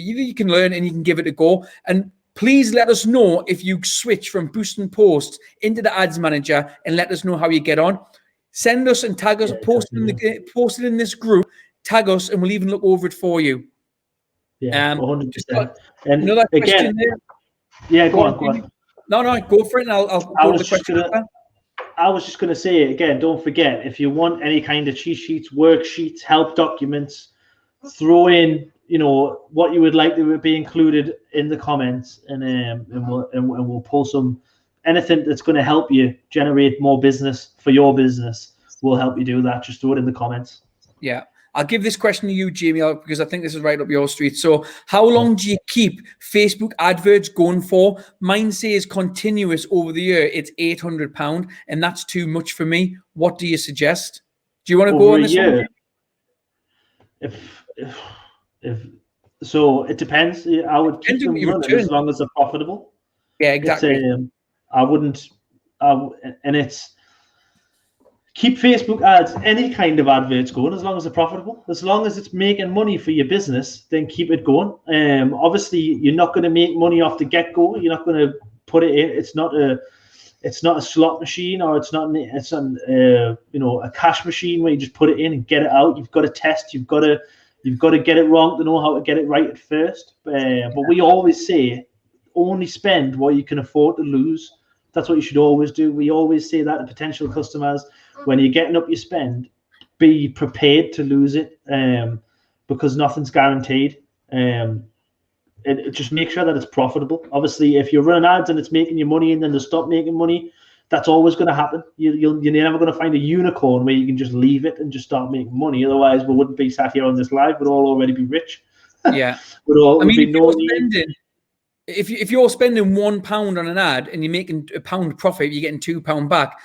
learn and you can give it a go. And please let us know if you switch from Boost and Post into the Ads Manager, and let us know how you get on. Send us and tag us, post it in this group, tag us, and we'll even look over it for you. Yeah, 100%. And another question again, there. Yeah, go on. No, go for it, and I'll go to the question. I was just going to say, again, don't forget, if you want any kind of cheat sheets, worksheets, help documents, throw in, what you would like to be included in the comments, and we'll pull some, anything that's going to help you generate more business for your business. We'll help you do that. Just throw it in the comments. Yeah. I'll give this question to you, Jamie, because I think this is right up your street. So how long do you keep Facebook adverts going for? Mine says continuous over the year. It's £800, and that's too much for me. What do you suggest? Do you want to go on this one? If so, it depends. I would keep them running as long as they're profitable. Yeah, exactly. I wouldn't, and it's, keep Facebook ads, any kind of adverts going as long as they're profitable. As long as it's making money for your business, then keep it going. Obviously, you're not going to make money off the get-go. You're not going to put it in. It's not a slot machine, or it's a cash machine where you just put it in and get it out. You've got to test. You've got to get it wrong to know how to get it right at first. But we always say, only spend what you can afford to lose. That's what you should always do. We always say that to potential customers. When you're getting up your spend, be prepared to lose it, because nothing's guaranteed. Just make sure that it's profitable. Obviously, if you're running ads and it's making you money and then they stop making money, that's always going to happen. You're never going to find a unicorn where you can just leave it and just start making money. Otherwise, we wouldn't be sat here on this live. We'd all already be rich. Yeah. If you're spending £1 on an ad and you're making £1 profit, you're getting £2 back.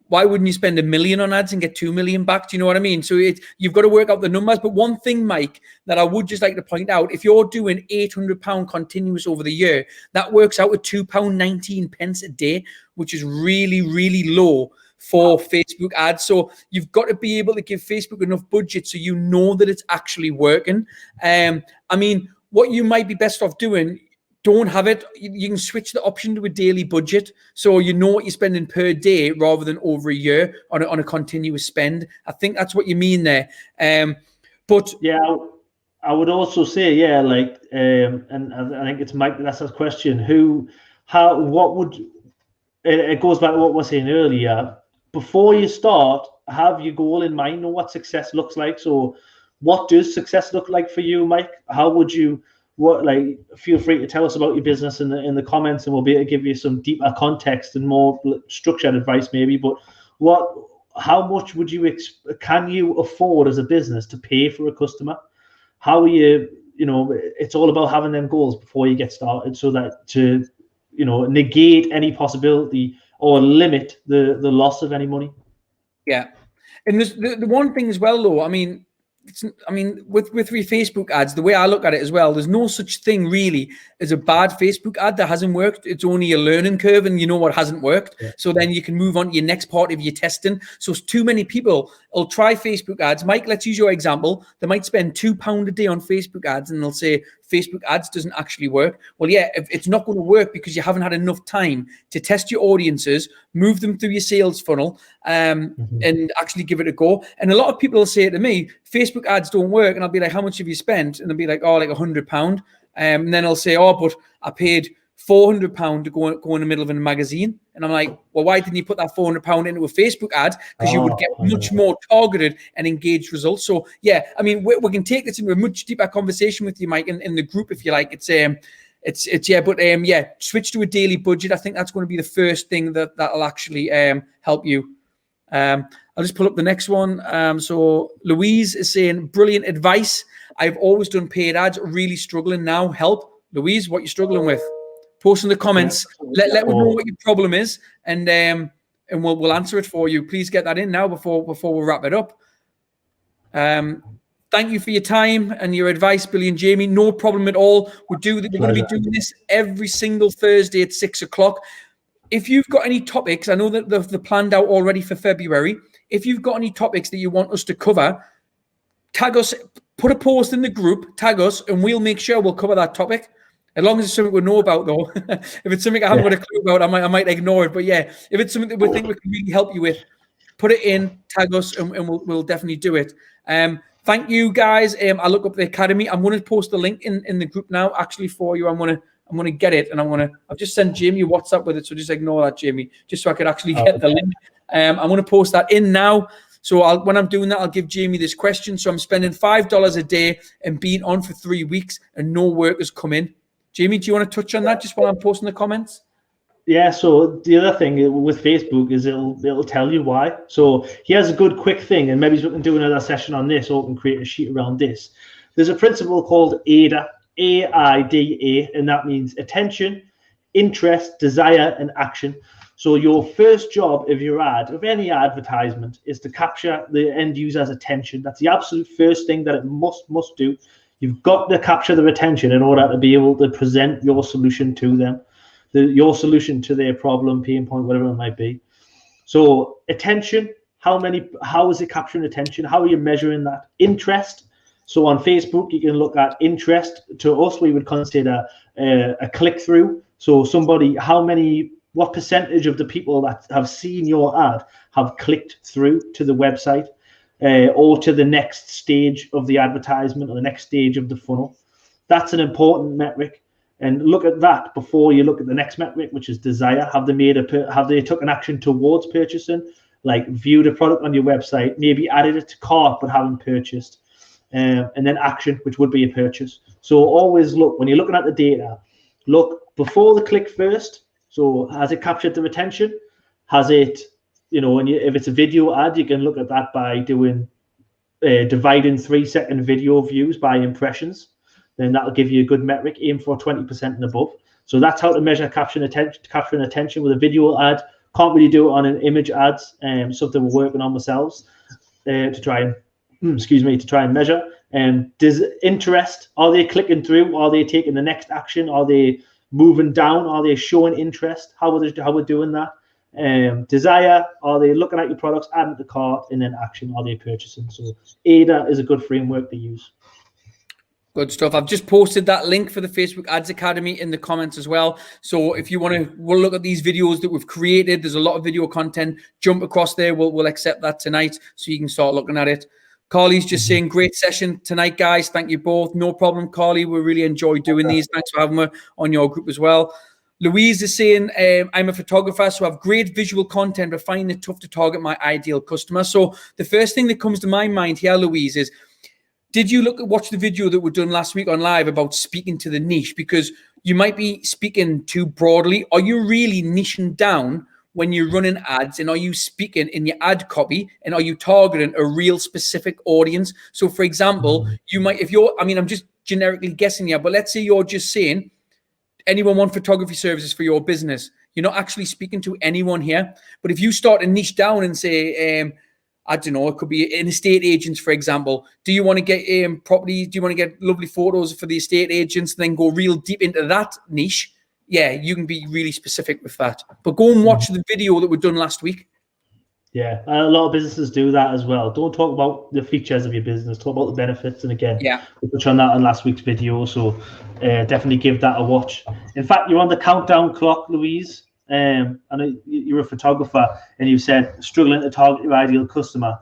Why wouldn't you spend $1 million on ads and get 2 million back? Do you know what I mean? So you've got to work out the numbers. But one thing, Mike, that I would just like to point out, if you're doing £800 continuous over the year, that works out at £2.19 a day, which is really, really low for Facebook ads. So you've got to be able to give Facebook enough budget so you know that it's actually working. What you might be best off doing, don't have it. You can switch the option to a daily budget, so you know what you're spending per day rather than over a year on a continuous spend. I think that's what you mean there. But yeah, I would also say, and I think it's Mike that's his question. It goes back to what we were saying earlier. Before you start, have your goal in mind. Know what success looks like. So, what does success look like for you, Mike? How would you? Feel free to tell us about your business in the comments, and we'll be able to give you some deeper context and more structured advice maybe. But how much can you afford as a business to pay for a customer? How are you, it's all about having them goals before you get started, so that to, negate any possibility or limit the loss of any money. Yeah. And the one thing as well, though, with Facebook ads, the way I look at it as well, there's no such thing really as a bad Facebook ad that hasn't worked. It's only a learning curve, and you know what hasn't worked. Yeah. So then you can move on to your next part of your testing. So too many people will try Facebook ads. Mike, let's use your example. They might spend £2 a day on Facebook ads, and they'll say Facebook ads doesn't actually work. Well, yeah, it's not going to work because you haven't had enough time to test your audiences, move them through your sales funnel, and actually give it a go. And a lot of people will say to me, Facebook ads don't work. And I'll be like, how much have you spent? And they'll be like, like £100. And then I'll say, but I paid £400 to go in the middle of a magazine. And I'm like, well, why didn't you put that £400 into a Facebook ad? Because you would get much more targeted and engaged results. So yeah, we can take this into a much deeper conversation with you, Mike, in the group if you like. Switch to a daily budget. I think that's going to be the first thing that'll actually help you. I'll just pull up the next one. So Louise is saying, brilliant advice. I've always done paid ads, really struggling now. Help. Louise, what you struggling with? Post in the comments. Let me know what your problem is, and we'll answer it for you. Please get that in now before we wrap it up. thank you for your time and your advice, Billy and Jamie. No problem at all. We're going to be doing this every single Thursday at 6 o'clock. If you've got any topics, I know that they're planned out already for February. If you've got any topics that you want us to cover, tag us, put a post in the group, tag us, and we'll make sure we'll cover that topic. As long as it's something we know about, though. If it's something I haven't got a clue about, I might ignore it. But yeah, if it's something that we think we can really help you with, put it in, tag us, and we'll definitely do it. Thank you, guys. I look up the academy. I'm going to post the link in the group now, actually, for you. I'm going to get it, and I've just sent Jamie a WhatsApp with it, so just ignore that, Jamie, just so I could actually get the link. I'm going to post that in now. So when I'm doing that, I'll give Jamie this question. So I'm spending $5 a day and being on for 3 weeks, and no work has come in. Jamie, do you want to touch on that just while I'm posting the comments? Yeah, so the other thing with Facebook is it'll tell you why. So here's a good quick thing, and maybe we can do another session on this, or we can create a sheet around this. There's a principle called AIDA, A-I-D-A, and that means attention, interest, desire, and action. So your first job of your ad, of any advertisement, is to capture the end user's attention. That's the absolute first thing that it must do. You've got to capture their attention in order to be able to present your solution to them, your solution to their problem, pain point, whatever it might be. So attention, how is it capturing attention? How are you measuring that? Interest. So on Facebook, you can look at interest. To us, we would consider a click-through. So what percentage of the people that have seen your ad have clicked through to the website or to the next stage of the advertisement or the next stage of the funnel? That's an important metric. And look at that before you look at the next metric, which is desire. Have they took an action towards purchasing, like viewed a product on your website, maybe added it to cart but haven't purchased, and then action, which would be a purchase. So always look, when you're looking at the data, look before the click first. So has it captured the retention? Has it, if it's a video ad, you can look at that by doing dividing 3-second video views by impressions. Then that'll give you a good metric. Aim for 20% and above. So that's how to measure capturing attention with a video ad. Can't really do it on an image ads. Something we're working on ourselves to try and measure. Does interest? Are they clicking through? Are they taking the next action? Are they moving down? Are they showing interest? How we're doing that? Desire, are they looking at your products, adding to cart, and then action, are they purchasing? So AIDA is a good framework to use. Good stuff. I've just posted that link for the Facebook Ads Academy in the comments as well. So if you want to look at these videos that we've created, there's a lot of video content. Jump across there. We'll accept that tonight so you can start looking at it. Carly's just saying, great session tonight, guys. Thank you both. No problem, Carly. We really enjoy doing these. Thanks for having me on your group as well. Louise is saying, I'm a photographer, so I have great visual content, but find it tough to target my ideal customer. So the first thing that comes to my mind here, Louise, is did you watch the video that we done last week on live about speaking to the niche? Because you might be speaking too broadly. Are you really niching down when you're running ads, and are you speaking in your ad copy, and are you targeting a real specific audience? So for example, you might, I'm just generically guessing here, but let's say you're just saying, anyone want photography services for your business? You're not actually speaking to anyone here. But if you start to niche down and say, I don't know, it could be an estate agents, for example. Do you want to get property? Do you want to get lovely photos for the estate agents, then go real deep into that niche? Yeah, you can be really specific with that. But go and watch the video that we've done last week. Yeah, a lot of businesses do that as well. Don't talk about the features of your business. Talk about the benefits. And again, we touched on that on last week's video. So definitely give that a watch. In fact, you're on the countdown clock, Louise. I know you're a photographer, and you said struggling to target your ideal customer.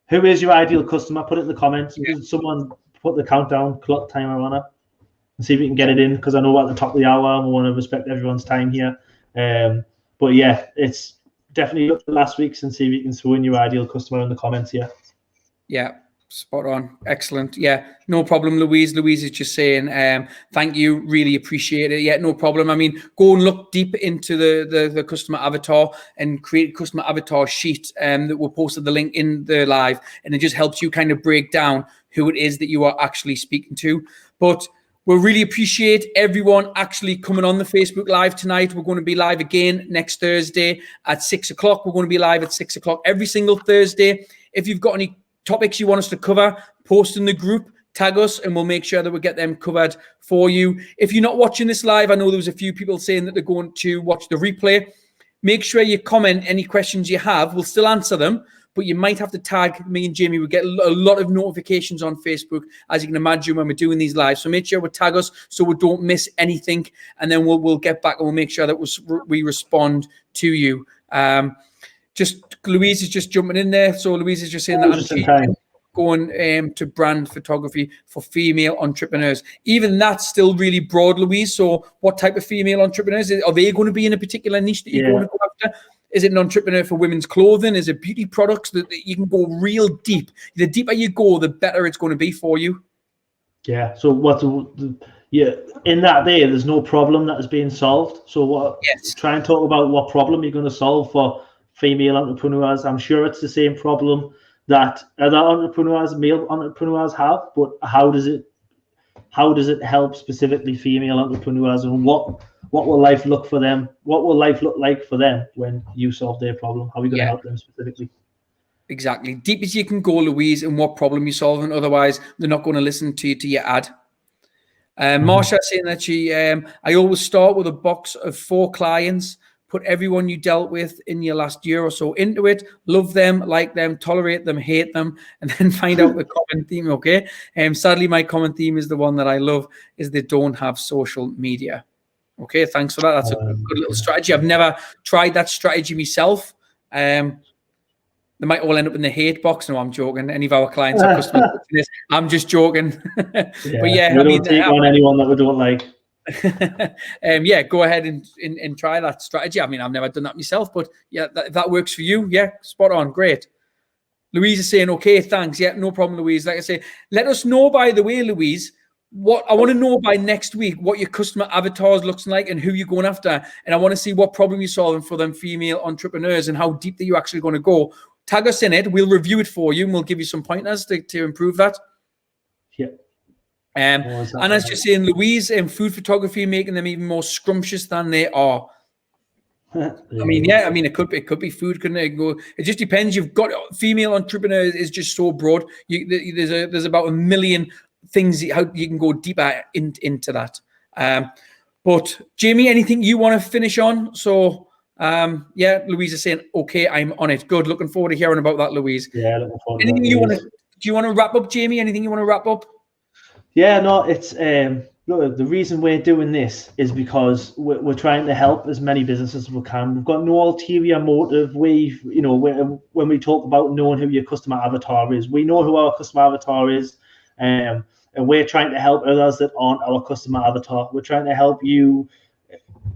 Who is your ideal customer? Put it in the comments. Someone put the countdown clock timer on it and see if we can get it in, because I know we're at the top of the hour. We want to respect everyone's time here. But yeah, it's definitely look at last week's and see if you can throw in your ideal customer in the comments here. Yeah, spot on. Excellent. Yeah, no problem, Louise. Louise is just saying, thank you. Really appreciate it. Yeah, no problem. I mean, go and look deep into the customer avatar and create a customer avatar sheet that we'll post the link in the live. And it just helps you kind of break down who it is that you are actually speaking to. But we really appreciate everyone actually coming on the Facebook Live tonight. We're going to be live again next Thursday at 6 o'clock. We're going to be live at 6 o'clock every single Thursday. If you've got any topics you want us to cover, post in the group, tag us, and we'll make sure that we get them covered for you. If you're not watching this live, I know there was a few people saying that they're going to watch the replay. Make sure you comment any questions you have. We'll still answer them, but you might have to tag me and Jamie. We get a lot of notifications on Facebook, as you can imagine, when we're doing these live. So make sure we tag us so we don't miss anything, and then we'll get back and we'll make sure that we respond to you. Just Louise is just jumping in there. So Louise is just saying that I'm going to brand photography for female entrepreneurs. Even that's still really broad, Louise. So what type of female entrepreneurs? Are they going to be in a particular niche that you're going to go after? Is it an entrepreneur for women's clothing? Is it beauty products? That you can go real deep. The deeper you go, the better it's going to be for you. Yeah. So in that there's no problem that is being solved. So try and talk about what problem you're going to solve for female entrepreneurs. I'm sure it's the same problem that other entrepreneurs, male entrepreneurs have, but how does it help specifically female entrepreneurs, and what will life look for them? What will life look like for them when you solve their problem? How are we going to help them specifically? Exactly. Deep as you can go, Louise, and what problem you're solving. Otherwise, they're not going to listen to your ad. Marsha saying that I always start with a box of 4 clients. Put everyone you dealt with in your last year or so into it. Love them, like them, tolerate them, hate them, and then find out the common theme, okay? Sadly, my common theme is the one that I love, is they don't have social media. Okay, thanks for that. That's a good little strategy. I've never tried that strategy myself. They might all end up in the hate box. No, I'm joking. Any of our clients or customers, I'm just joking. But we don't take on anyone that we don't like. Go ahead and try that strategy. I mean, I've never done that myself, but if that works for you, spot on, great. Louise is saying, okay, thanks. Yeah, no problem, Louise. Like I say, let us know, by the way, Louise, what I want to know by next week, what your customer avatars looks like and who you're going after. And I want to see what problem you're solving for them female entrepreneurs and how deep that you're actually going to go. Tag us in it. We'll review it for you and we'll give you some pointers to improve that. Yeah. And as you're saying, Louise, food photography, making them even more scrumptious than they are. I mean, it could be food, couldn't it? It just depends. You've got female entrepreneurs is just so broad. There's about 1 million things how you can go deeper into that. But Jamie, anything you want to finish on? So Louise is saying, okay, I'm on it. Good. Looking forward to hearing about that, Louise. Yeah, looking forward. Anything you want to? Do you want to wrap up, Jamie? Anything you want to wrap up? Yeah, no, it's look, the reason we're doing this is because we're trying to help as many businesses as we can. We've got no ulterior motive. When we talk about knowing who your customer avatar is, we know who our customer avatar is, and we're trying to help others that aren't our customer avatar. We're trying to help you,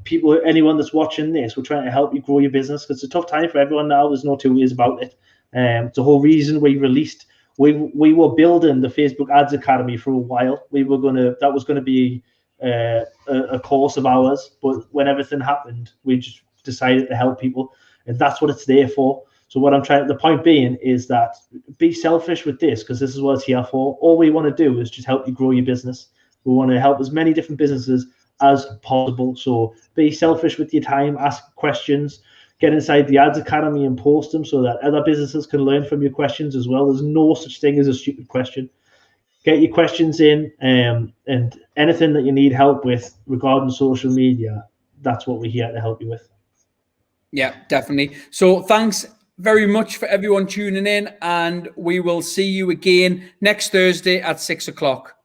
people, anyone that's watching this. We're trying to help you grow your business because it's a tough time for everyone now. There's no 2 ways about it. It's the whole reason we released. We were building the Facebook Ads Academy for a while. That was going to be a course of ours, but when everything happened, we just decided to help people, and that's what it's there for. So the point being is that be selfish with this, because this is what it's here for. All we want to do is just help you grow your business. We want to help as many different businesses as possible. So be selfish with your time, ask questions, get inside the Ads Academy and post them so that other businesses can learn from your questions as well. There's no such thing as a stupid question. Get your questions in, and anything that you need help with regarding social media, that's what we're here to help you with. Yeah, definitely. So thanks very much for everyone tuning in, and we will see you again next Thursday at 6 o'clock.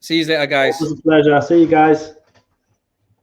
See you later, guys. It was a pleasure. See you guys.